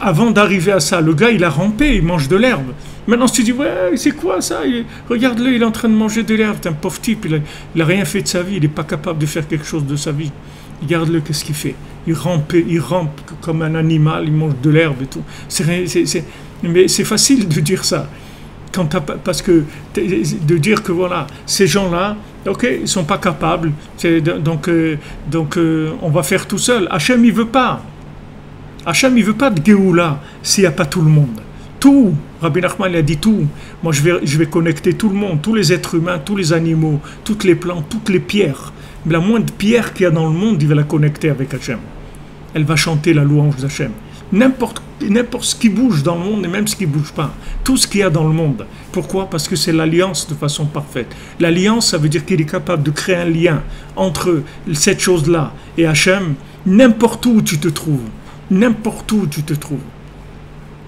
Speaker 1: avant d'arriver à ça, le gars il a rampé, il mange de l'herbe. Maintenant, si tu dis, ouais, c'est quoi ça? Regarde-le, il est en train de manger de l'herbe. C'est un pauvre type, il n'a rien fait de sa vie, il n'est pas capable de faire quelque chose de sa vie. Regarde-le, qu'est-ce qu'il fait? Il rampe comme un animal, il mange de l'herbe et tout. Mais c'est facile de dire ça. Parce que de dire que voilà, ces gens-là, ok, ils ne sont pas capables, donc on va faire tout seul. Hachem, il ne veut pas. Hachem, il ne veut pas de Géoula s'il n'y a pas tout le monde. Tout, Rabbi Nachman il a dit tout. Moi je vais connecter tout le monde, tous les êtres humains, tous les animaux, toutes les plantes, toutes les pierres. Mais la moindre pierre qu'il y a dans le monde, il va la connecter avec Hachem. Elle va chanter la louange d'Hachem. N'importe ce qui bouge dans le monde et même ce qui ne bouge pas. Tout ce qu'il y a dans le monde. Pourquoi? Parce que c'est l'alliance de façon parfaite. L'alliance, ça veut dire qu'il est capable de créer un lien entre cette chose-là et Hachem, n'importe où tu te trouves. N'importe où tu te trouves.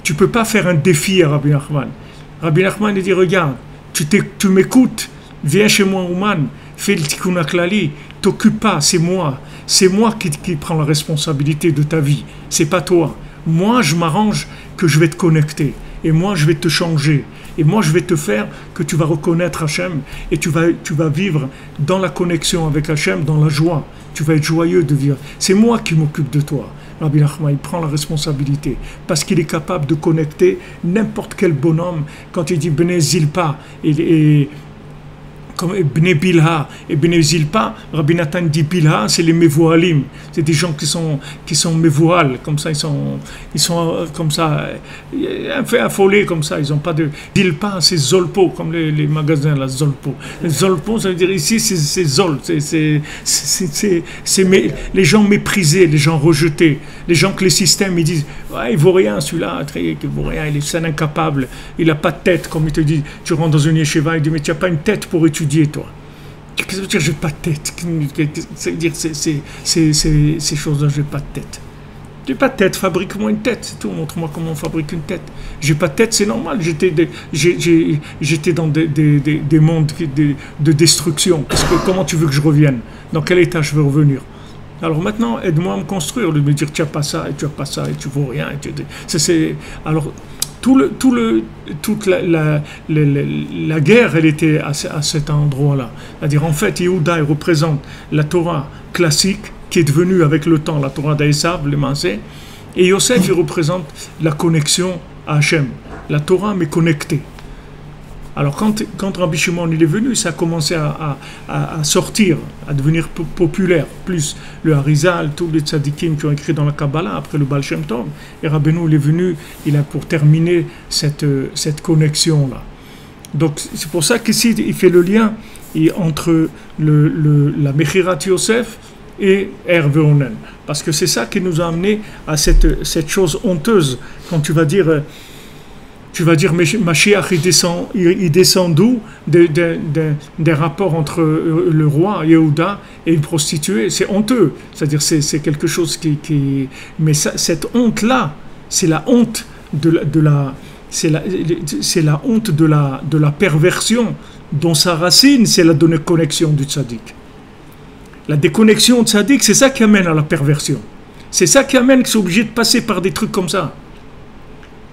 Speaker 1: Tu ne peux pas faire un défi à Rabbi Nachman. Rabbi Nachman, il dit, regarde, tu m'écoutes, viens chez moi, Ouman, fais le tikkun haklali, t'occupe pas, c'est moi qui prends la responsabilité de ta vie, c'est pas toi. Moi, je m'arrange que je vais te connecter, et moi, je vais te changer, et moi, je vais te faire que tu vas reconnaître Hachem, et tu vas vivre dans la connexion avec Hachem, dans la joie. Tu vas être joyeux de vivre. C'est moi qui m'occupe de toi. Rabbi Nachman, il prend la responsabilité parce qu'il est capable de connecter n'importe quel bonhomme. Quand il dit Bnei Zilpa comme Bnei Bilha et Bnei Zilpa, Rabbi Nathan dit Bilha, c'est les Mevoalim. C'est des gens qui sont Mevoal, comme ça, ils sont comme ça, un peu affolés comme ça, ils n'ont pas de... Zilpa, c'est Zolpo, comme les magasins, là, Zolpo. Zolpo, ça veut dire ici, c'est Zol, c'est les gens méprisés, les gens rejetés, les gens que les systèmes, ils disent, ouais, il vaut rien celui-là, il vaut rien, il est un incapable, il n'a pas de tête, comme ils te disent, tu rentres dans une yeshiva, il dit, mais tu n'as pas une tête pour étudier, toi. Qu'est-ce que ça veut dire, j'ai pas de tête? Ça veut dire, ces choses-là, j'ai pas de tête. J'ai pas de tête, fabrique-moi une tête, c'est tout, montre-moi comment on fabrique une tête. J'ai pas de tête, c'est normal, j'étais dans des mondes de destruction. Comment tu veux que je revienne? Dans quel état je veux revenir? Alors maintenant, aide-moi à me construire, de me dire, tu n'as pas ça, et tu n'as pas ça, et tu vaux rien. Alors, toute la guerre, elle était à cet endroit-là. C'est-à-dire, en fait, Yehuda, il représente la Torah classique, qui est devenue avec le temps la Torah d'Esav, le Maaseh, et Yosef, il représente la connexion à Hachem. la Torah mais connectée. Alors quand Rabbi Shimon il est venu, ça a commencé à sortir, à devenir populaire. Plus le Harizal, tous les tzadikim qui ont écrit dans la Kabbalah, après le Baal Shem Tov. Et Rabbeinu il est venu, il a pour terminer cette connexion-là. Donc c'est pour ça qu'ici il fait le lien entre la Mechirat Yosef et Hervé Onen. Parce que c'est ça qui nous a amené à cette chose honteuse. Quand tu vas dire Mashiach, il descend d'où? Des rapports entre le roi Yehuda et une prostituée. C'est honteux. C'est-à-dire c'est quelque chose qui mais cette honte-là, c'est la honte c'est la honte de la perversion dont sa racine, c'est la déconnexion du tzaddik. La déconnexion du tzaddik, c'est ça qui amène à la perversion. C'est ça qui amène que c'est obligé de passer par des trucs comme ça.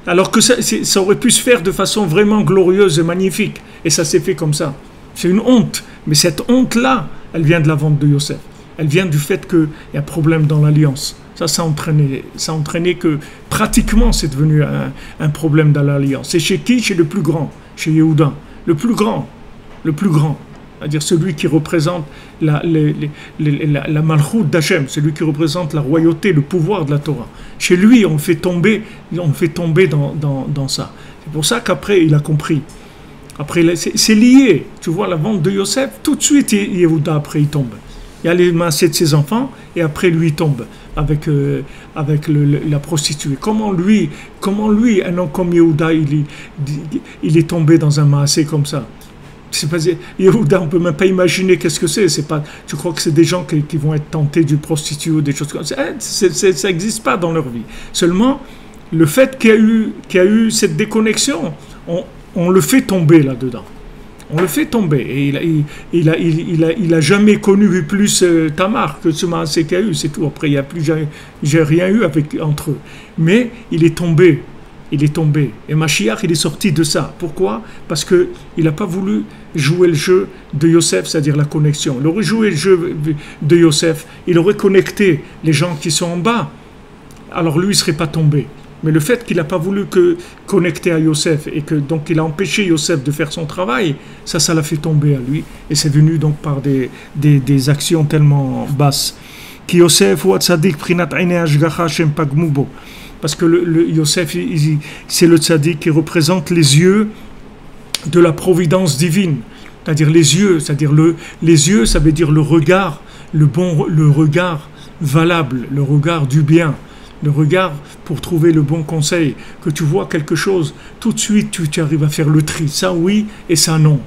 Speaker 1: Alors que ça aurait pu se faire de façon vraiment glorieuse et magnifique. Et ça s'est fait comme ça. C'est une honte. Mais cette honte-là, elle vient de la vente de Yosef. Elle vient du fait qu'il y a un problème dans l'alliance. Ça a entraîné que pratiquement c'est devenu un problème dans l'alliance. C'est chez qui? Chez le plus grand, chez Yehuda. Le plus grand. C'est-à-dire celui qui représente la Malchut d'Hachem, celui qui représente la royauté, le pouvoir de la Torah. Chez lui, on fait tomber dans ça. C'est pour ça qu'après, il a compris. Après, c'est lié. Tu vois, la vente de Yosef, tout de suite, Yehuda, après, il tombe. Il y a les massés de ses enfants, et après, lui, il tombe avec la prostituée. Comment lui, un homme comme Yehuda, il est tombé dans un massé comme ça? C'est pas, Yehuda, on ne peut même pas imaginer qu'est-ce que c'est. Tu crois que c'est des gens qui vont être tentés du prostituée ou des choses comme ça. Ça n'existe pas dans leur vie. Seulement, le fait qu'il y a eu cette déconnexion, on le fait tomber là-dedans. On le fait tomber. Et il a jamais connu plus Tamar que ce massé qu'il y a eu. C'est tout. Après, j'ai rien eu entre eux. Mais il est tombé. Et Mashiach, il est sorti de ça. Pourquoi? Parce qu'il n'a pas voulu jouer le jeu de Yosef, c'est-à-dire la connexion. Il aurait joué le jeu de Yosef, il aurait connecté les gens qui sont en bas. Alors lui, il ne serait pas tombé. Mais le fait qu'il n'a pas voulu connecter à Yosef et que donc il a empêché Yosef de faire son travail, ça l'a fait tomber à lui. Et c'est venu donc par des actions tellement basses. Ki Yosef ou Tzadik prinat aine hashgacha shem pagmu bo. Parce que le Yosef, c'est le tzaddik qui représente les yeux de la providence divine. C'est-à-dire les yeux, les yeux, ça veut dire le regard, le regard valable, le regard du bien, le regard pour trouver le bon conseil. Que tu vois quelque chose, tout de suite tu arrives à faire le tri, ça oui et ça non.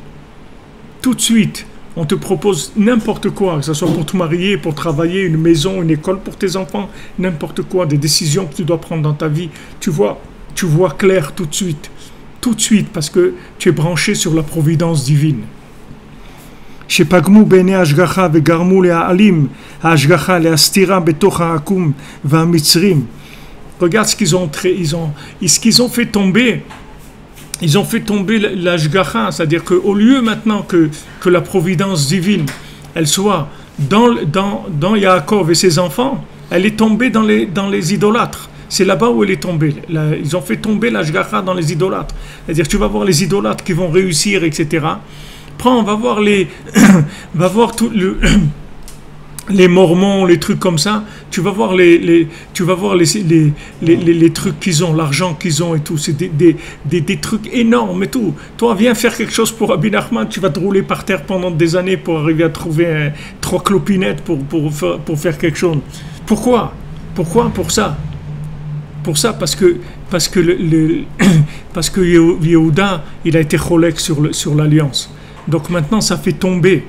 Speaker 1: Tout de suite. On te propose n'importe quoi, que ce soit pour te marier, pour travailler, une maison, une école pour tes enfants, n'importe quoi, des décisions que tu dois prendre dans ta vie. Tu vois clair tout de suite, parce que tu es branché sur la providence divine. Regarde ce qu'ils ont fait tomber. Ils ont fait tomber l'ashgacha, c'est-à-dire qu'au lieu maintenant que la providence divine, elle soit dans Yaakov et ses enfants, elle est tombée dans les idolâtres. C'est là-bas où elle est tombée. Ils ont fait tomber l'ashgacha dans les idolâtres. C'est-à-dire tu vas voir les idolâtres qui vont réussir, etc. On va voir les mormons, les trucs comme ça, tu vas voir les trucs qu'ils ont, l'argent qu'ils ont et tout, c'est des trucs énormes et tout. Toi, viens faire quelque chose pour Rabbi Nachman, tu vas te rouler par terre pendant des années pour arriver à trouver 3 clopinettes pour faire quelque chose. Pourquoi? Pour ça, parce que Yehuda, il a été cholek sur l'alliance. Donc maintenant, ça fait tomber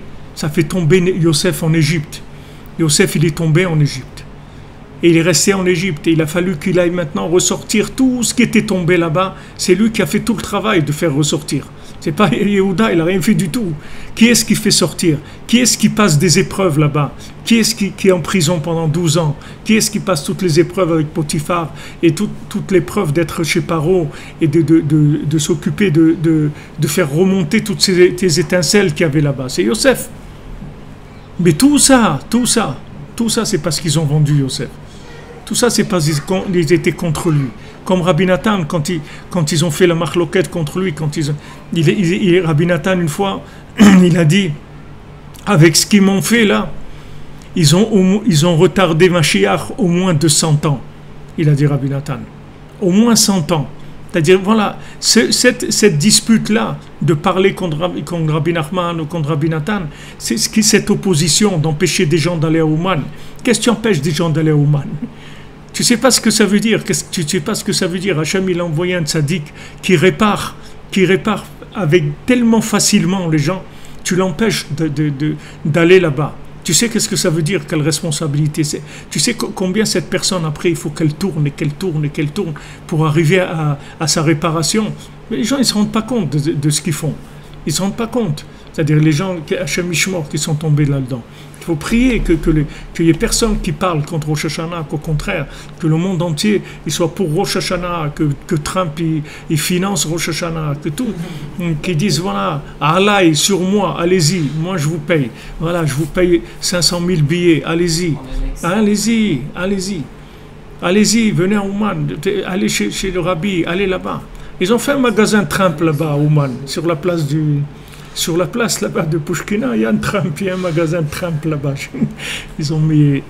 Speaker 1: Yosef en Égypte. Yosef, il est tombé en Égypte. Et il est resté en Égypte. Et il a fallu qu'il aille maintenant ressortir tout ce qui était tombé là-bas. C'est lui qui a fait tout le travail de faire ressortir. C'est pas Yehuda, il n'a rien fait du tout. Qui est-ce qui fait sortir? Qui est-ce qui passe des épreuves là-bas? Qui est-ce qui est en prison pendant 12 ans? Qui est-ce qui passe toutes les épreuves avec Potiphar? Et toute l'épreuve d'être chez Paro et de s'occuper de faire remonter toutes ces étincelles qu'il y avait là-bas? C'est Yosef. Mais tout ça, c'est parce qu'ils ont vendu Yosef. Tout ça, c'est parce qu'ils étaient contre lui. comme Rabbi Nathan, quand ils ont fait la marloquette contre lui, Rabbi Nathan, une fois, il a dit, avec ce qu'ils m'ont fait là, ils ont retardé Mashiach au moins de 100 ans. Il a dit Rabbi Nathan. Au moins 100 ans. C'est-à-dire, voilà, cette dispute-là, de parler contre Rabbi Nachman ou contre Rabbi Nathan, c'est cette opposition d'empêcher des gens d'aller à Ouman. Qu'est-ce qui empêche des gens d'aller à Ouman? Tu ne sais pas ce que ça veut dire. Tu ne sais pas ce que ça veut dire. Hachem, il a envoyé un tzaddik qui répare avec tellement facilement les gens. Tu l'empêches d'aller là-bas. Tu sais qu'est-ce que ça veut dire, quelle responsabilité c'est. Tu sais combien cette personne, après, il faut qu'elle tourne et qu'elle tourne et qu'elle tourne pour arriver à sa réparation. Mais les gens, ils ne se rendent pas compte de ce qu'ils font. Ils ne se rendent pas compte. C'est-à-dire les gens, Hachem Ishmor, qui sont tombés là-dedans. Il faut prier qu'il n'y ait personne qui parle contre Rosh Hashanah, qu'au contraire, que le monde entier il soit pour Rosh Hashanah, que Trump il finance Rosh Hashanah, que tout, qu'ils disent voilà, Allah est sur moi, allez-y, moi je vous paye, voilà, je vous paye 500 000 billets, allez-y, allez-y, venez à Ouman, allez chez le Rabbi, allez là-bas. Ils ont fait un magasin Trump là-bas à Ouman, sur la place là-bas de Pushkina, il y a un Trump, il y a un magasin Trump là-bas. Ils ont mis...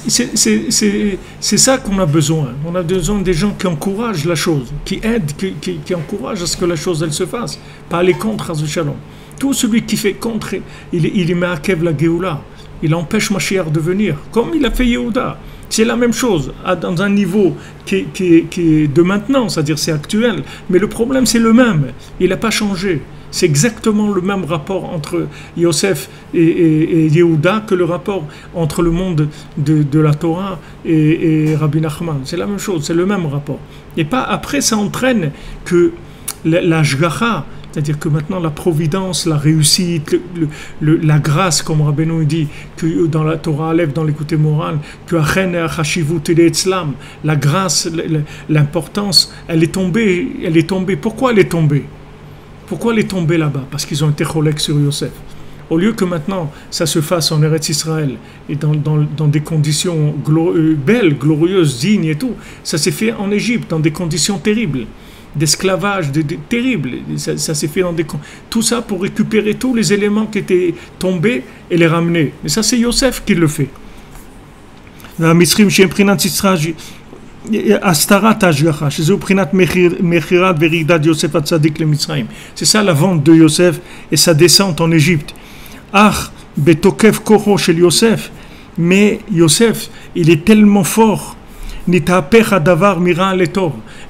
Speaker 1: C'est ça qu'on a besoin. On a besoin des gens qui encouragent la chose, qui aident, qui encouragent à ce que la chose elle se fasse. Pas aller contre Shalom. Tout celui qui fait contre, il met à Kev la Géoula. Il empêche Mashiach de venir, comme il a fait Yehuda. C'est la même chose, dans un niveau qui est de maintenant, c'est-à-dire c'est actuel. Mais le problème c'est le même, il n'a pas changé. C'est exactement le même rapport entre Yosef et Yehuda que le rapport entre le monde de la Torah et Rabbi Nachman. C'est la même chose, c'est le même rapport. Et pas après, ça entraîne que la Shgacha, c'est-à-dire que maintenant la providence, la réussite, la grâce, comme Rabbeinu dit, que dans la Torah Aleph, dans l'écouté moral, que Achen et Achashivut et l'Etzlam, la grâce, l'importance, elle est tombée. Pourquoi elle est tombée? Pourquoi elle est tombée là-bas? Parce qu'ils ont été cholèques sur Yosef. Au lieu que maintenant ça se fasse en Eretz Israël et dans des conditions belles, glorieuses, dignes et tout, ça s'est fait en Égypte dans des conditions terribles, d'esclavage terribles. Ça s'est fait tout ça pour récupérer tous les éléments qui étaient tombés et les ramener. Mais ça c'est Yosef qui le fait. C'est ça la vente de Yosef et sa descente en Égypte. Mais Yosef, il est tellement fort.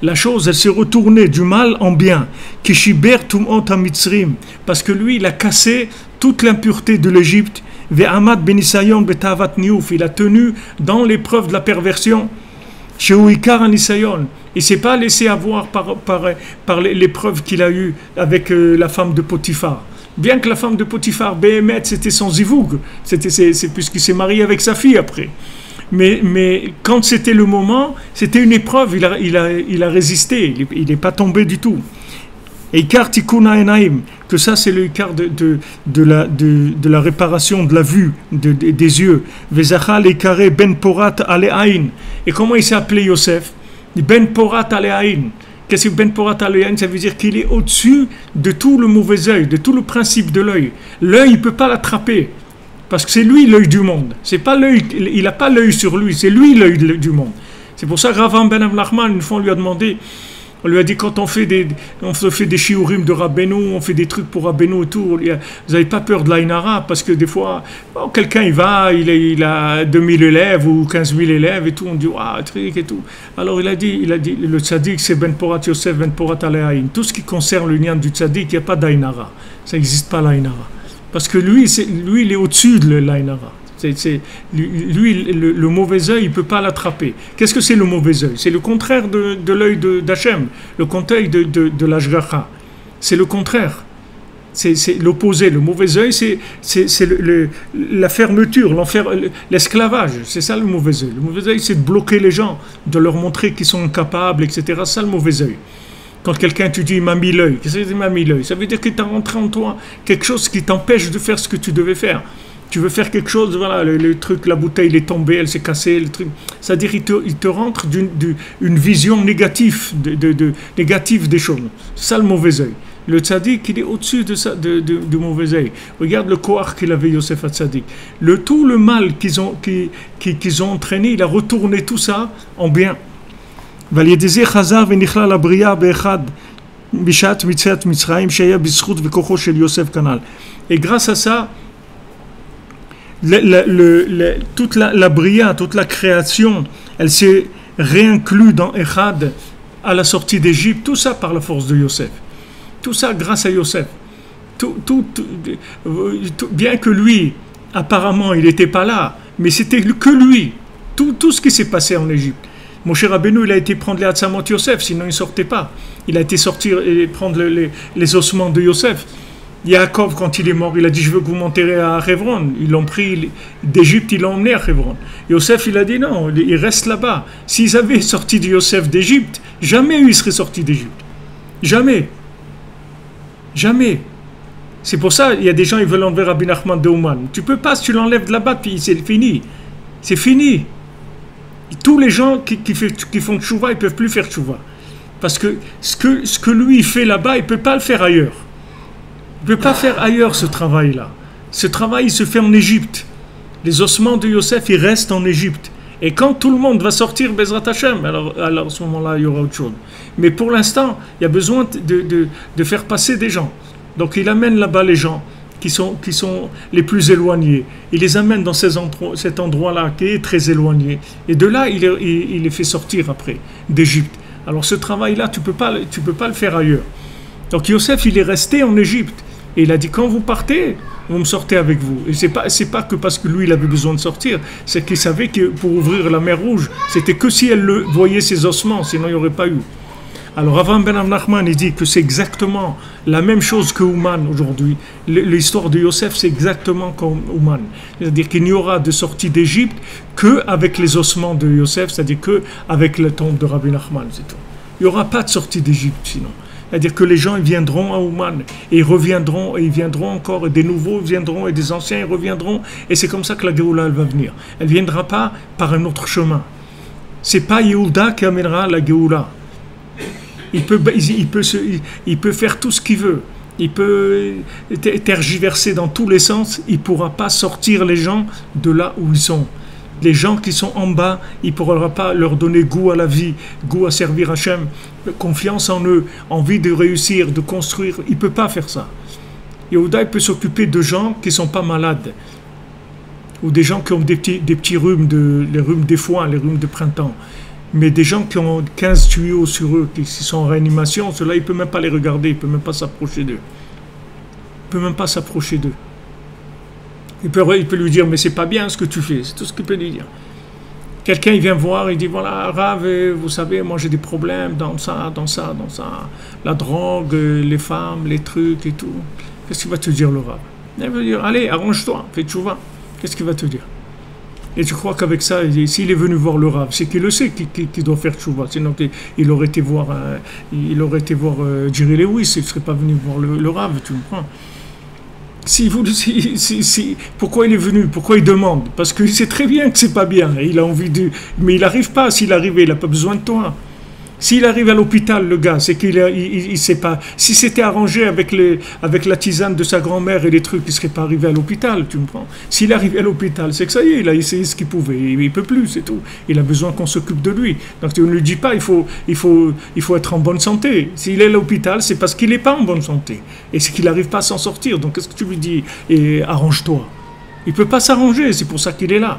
Speaker 1: La chose, elle s'est retournée du mal en bien. Parce que lui, il a cassé toute l'impureté de l'Égypte. Il a tenu dans l'épreuve de la perversion. Il ne s'est pas laissé avoir par l'épreuve qu'il a eue avec la femme de Potiphar. Bien que la femme de Potiphar, Béhémet, c'était son zivoug, c'est puisqu'il s'est marié avec sa fille après. Mais quand c'était le moment, c'était une épreuve, il a résisté, il n'est pas tombé du tout. Et Ikar Tikuna Enaim, que ça c'est le Ikar de la réparation de la vue, des yeux. Vezachal Ikare Ben Porat Aleain. Et comment il s'est appelé Yosef? Ben Porat Aleain. Qu'est-ce que Ben Porat Aleain? Ça veut dire qu'il est au-dessus de tout le mauvais œil, de tout le principe de l'œil. L'œil, il ne peut pas l'attraper. Parce que c'est lui l'œil du monde. C'est pas l'œil, il n'a pas l'œil sur lui, c'est lui l'œil du monde. C'est pour ça que Rav Ben Nachman, une fois, on lui a demandé. On lui a dit, quand on fait des shiurim de Rabbeinu, on fait des trucs pour Rabbeinu et tout, vous n'avez pas peur de l'Aïnara, parce que des fois, quelqu'un il a 2000 élèves ou 15 000 élèves et tout, on dit, ah, truc et tout. Alors il a dit, le tzaddik, c'est Ben Porat Yosef, Ben Porat Aleaïn. Tout ce qui concerne le lien du tzaddik, il n'y a pas d'Aïnara. Ça n'existe pas l'Aïnara. Parce que lui, il est au-dessus de l'Aïnara. Lui, le mauvais œil, il ne peut pas l'attraper. Qu'est-ce que c'est le mauvais œil? C'est le contraire de l'œil d'Hachem, le contraire de l'Ashgacha. C'est le contraire. C'est l'opposé. Le mauvais œil, c'est la fermeture, l'esclavage. C'est ça le mauvais œil. Le mauvais œil, c'est de bloquer les gens, de leur montrer qu'ils sont incapables, etc. C'est ça le mauvais œil. Quand quelqu'un te dit « il m'a mis l'œil », qu'est-ce que c'est « il m'a mis l'œil » Ça veut dire qu'il t'a rentré en toi quelque chose qui t'empêche de faire ce que tu devais faire. Tu veux faire quelque chose, voilà, le truc, la bouteille elle est tombée, elle s'est cassée, le truc. C'est-à-dire il te rentre une vision négative, négative des choses. C'est ça le mauvais œil. Le tzaddik, il est au-dessus du mauvais œil. Regarde le koach qu'il avait, Yosef HaTzadik. Tout le mal qu'ils ont entraîné, il a retourné tout ça en bien. Et grâce à ça, toute la bria, toute la création, elle s'est réinclue dans Echad à la sortie d'Égypte. Tout ça par la force de Yosef. Tout ça grâce à Yosef. Bien que lui, apparemment, il n'était pas là, mais c'était que lui. Tout ce qui s'est passé en Égypte. Moshe Rabbeinu, il a été prendre les Hatzamot Yosef, sinon il ne sortait pas. Il a été sortir et prendre les ossements de Yosef. Yaakov, quand il est mort, il a dit « Je veux que vous m'enterrez à Hebron ». Ils l'ont pris d'Égypte, ils l'ont emmené à Hebron. Yosef, il a dit « Non, il reste là-bas ». S'ils avaient sorti de Yosef d'Égypte, jamais ils seraient sortis d'Égypte. Jamais. Jamais. C'est pour ça, il y a des gens qui veulent enlever Rabbi Nachman de Ouman. Tu peux pas, si tu l'enlèves de là-bas, puis c'est fini. C'est fini. Tous les gens qui font tchouva, ils ne peuvent plus faire tchouva. Parce que ce que lui fait là-bas, il ne peut pas le faire ailleurs. Il ne peut pas faire ailleurs ce travail-là. Ce travail, il se fait en Égypte. Les ossements de Yosef, ils restent en Égypte. Et quand tout le monde va sortir Bezrat Hashem, alors à ce moment-là, il y aura autre chose. Mais pour l'instant, il y a besoin de faire passer des gens. Donc il amène là-bas les gens qui sont les plus éloignés. Il les amène dans cet endroit-là qui est très éloigné. Et de là, il les fait sortir après d'Égypte. Alors ce travail-là, tu peux pas le faire ailleurs. Donc Yosef, il est resté en Égypte. Et il a dit, quand vous partez, vous me sortez avec vous. Et c'est pas que parce que lui, il avait besoin de sortir, c'est qu'il savait que pour ouvrir la mer Rouge, c'était que si elle voyait ses ossements, sinon il n'y aurait pas eu. Alors Avraham ben Nachman, il dit que c'est exactement la même chose que Ouman aujourd'hui. L'histoire de Yosef, c'est exactement comme Ouman. C'est-à-dire qu'il n'y aura de sortie d'Égypte qu'avec les ossements de Yosef, c'est-à-dire qu'avec la tombe de Rabbi Nachman, c'est tout. Il n'y aura pas de sortie d'Égypte sinon. C'est-à-dire que les gens ils viendront à Ouman et ils reviendront et ils viendront encore et des nouveaux viendront et des anciens ils reviendront et c'est comme ça que la Géoula elle va venir. Elle ne viendra pas par un autre chemin. C'est pas Yehuda qui amènera la Géoula. Il peut faire tout ce qu'il veut. Il peut tergiverser dans tous les sens. Il ne pourra pas sortir les gens de là où ils sont. Les gens qui sont en bas, il ne pourra pas leur donner goût à la vie, goût à servir Hachem, confiance en eux, envie de réussir, de construire. Il ne peut pas faire ça. Yehuda peut s'occuper de gens qui ne sont pas malades, ou des gens qui ont des petits rhumes, les rhumes des foins, les rhumes de printemps. Mais des gens qui ont 15 tuyaux sur eux, qui sont en réanimation, ceux-là, il ne peut même pas les regarder, il ne peut même pas s'approcher d'eux. Il ne peut même pas s'approcher d'eux. Il peut lui dire, mais c'est pas bien ce que tu fais, c'est tout ce qu'il peut lui dire. Quelqu'un, il vient voir, il dit, voilà, Rav, vous savez, moi j'ai des problèmes dans ça. La drogue, les femmes, les trucs et tout. Qu'est-ce qu'il va te dire, le Rav? Il va dire, allez, arrange-toi, fais tchouva. Qu'est-ce qu'il va te dire? Et tu crois qu'avec ça, s'il est venu voir le Rav, c'est qu'il le sait qu'il doit faire tchouva. Sinon, il aurait été voir Jerry Lewis, il ne serait pas venu voir le Rav, tu me prends. Pourquoi il est venu? Pourquoi il demande? Parce qu'il sait très bien que c'est pas bien. Il a envie de, mais il n'arrive pas. S'il arrivait, il n'a pas besoin de toi. S'il arrive à l'hôpital, le gars, c'est qu'il il sait pas. Si c'était arrangé avec la tisane de sa grand-mère et les trucs, il ne serait pas arrivé à l'hôpital, tu me prends. S'il arrive à l'hôpital, c'est que ça y est, il a essayé ce qu'il pouvait. Il ne peut plus, c'est tout. Il a besoin qu'on s'occupe de lui. Donc tu ne lui dis pas, il faut être en bonne santé. S'il est à l'hôpital, c'est parce qu'il n'est pas en bonne santé. Et c'est qu'il n'arrive pas à s'en sortir. Donc qu'est-ce que tu lui dis? Et arrange-toi. Il ne peut pas s'arranger, c'est pour ça qu'il est là.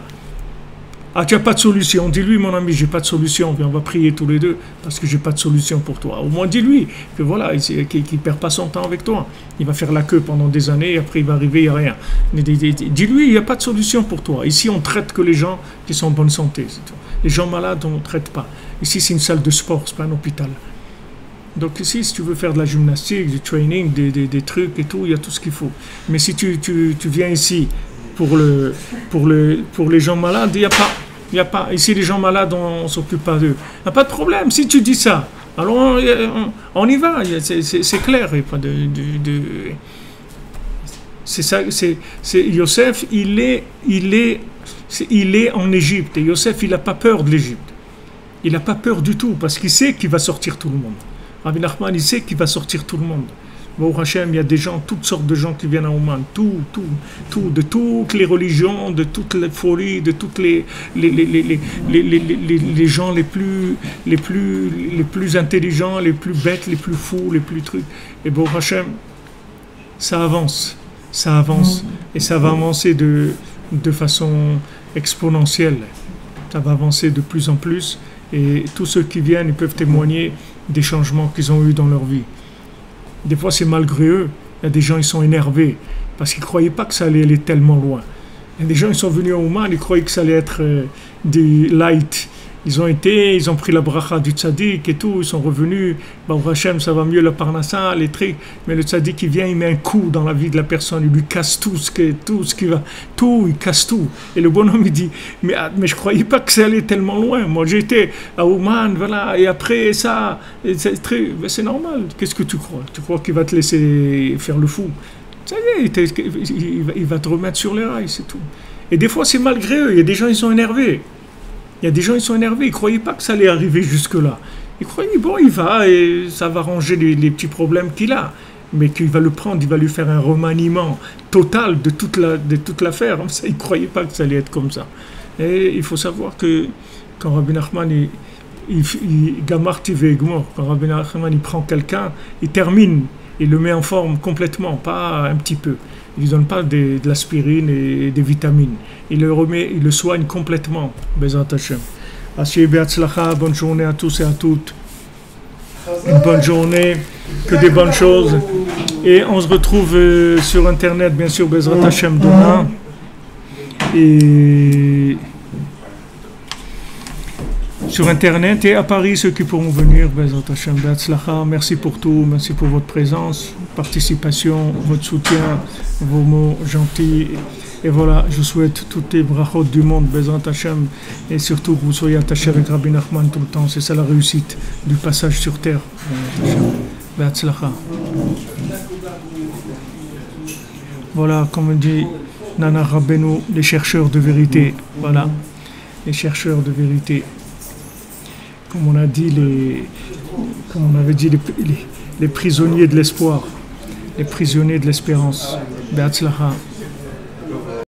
Speaker 1: Ah, tu n'as pas de solution. Dis-lui, mon ami, j'ai pas de solution. Viens, on va prier tous les deux parce que j'ai pas de solution pour toi. Au moins, dis-lui que voilà, qu'il ne perd pas son temps avec toi. Il va faire la queue pendant des années et après il va arriver, il n'y a rien. Dis-lui, il n'y a pas de solution pour toi. Ici, on traite que les gens qui sont en bonne santé. C'est tout. Les gens malades, on ne traite pas. Ici, c'est une salle de sport, c'est pas un hôpital. Donc ici, si tu veux faire de la gymnastique, du training, des trucs et tout, il y a tout ce qu'il faut. Mais si tu viens ici pour les gens malades, il n'y a pas. Ici, les gens malades, on ne s'occupe pas d'eux. Il n'y a pas de problème. Si tu dis ça, alors on y va. C'est clair. Il n'y a pas C'est ça, Yosef, il est en Égypte. Et Yosef, il n'a pas peur de l'Égypte. Il n'a pas peur du tout, parce qu'il sait qu'il va sortir tout le monde. Rabbi Nachman, il sait qu'il va sortir tout le monde. Au Hachem, il y a des gens, toutes sortes de gens qui viennent à Ouman, de toutes les religions, de toutes les folies, de toutes les gens les plus intelligents, les plus bêtes, les plus fous, les plus trucs. Et au Hachem, ça avance, et ça va avancer de façon exponentielle. Ça va avancer de plus en plus, et tous ceux qui viennent, ils peuvent témoigner des changements qu'ils ont eus dans leur vie. Des fois, c'est malgré eux. Il y a des gens, ils sont énervés parce qu'ils ne croyaient pas que ça allait aller tellement loin. Il y a des gens, ils sont venus à Ouman, ils croyaient que ça allait être des light. Ils ont pris la bracha du tzaddik et tout, ils sont revenus. Au Hachem, ça va mieux, la parnassa, les trucs. Mais le tzaddik, il vient, il met un coup dans la vie de la personne, il lui casse tout ce qui va, il casse tout. Et le bonhomme, il dit, mais je croyais pas que ça allait tellement loin. Moi, j'étais à Ouman, voilà, et après ça, c'est normal. Qu'est-ce que tu crois? Tu crois qu'il va te laisser faire le fou? Ça y est, il va te remettre sur les rails, c'est tout. Et des fois, c'est malgré eux. Il y a des gens, ils sont énervés. Il y a des gens, ils sont énervés, ils ne croyaient pas que ça allait arriver jusque-là. Ils croyaient, bon, il va, et ça va ranger les petits problèmes qu'il a. Mais qu'il va le prendre, il va lui faire un remaniement total de toute l'affaire. Ils ne croyaient pas que ça allait être comme ça. Et il faut savoir que quand Rabbi Nachman, quand Rabbi Nachman, il prend quelqu'un, il termine, il le met en forme complètement, pas un petit peu. Il ne lui donne pas de l'aspirine et des vitamines. Il le soigne complètement. Bezrat Hashem. Ashiye be'atzlacha, bonne journée à tous et à toutes. Une bonne journée, que des bonnes choses. Et on se retrouve sur Internet, bien sûr, Bezrat Hashem demain. Et sur Internet et à Paris, ceux qui pourront venir, Bezrat Hashem be'atzlacha. Merci pour tout, merci pour votre présence, participation, votre soutien, vos mots gentils. Et voilà, je souhaite toutes les brachot du monde, Bezrat Hashem, et surtout que vous soyez attachés avec Rabbi Nachman tout le temps. C'est ça la réussite du passage sur terre. Be'atzlacha. Voilà, comme on dit Nana Rabbeinu, les chercheurs de vérité. Voilà, les chercheurs de vérité. Comme on a dit, comme on avait dit, les prisonniers de l'espoir, les prisonniers de l'espérance. Be'atzlacha.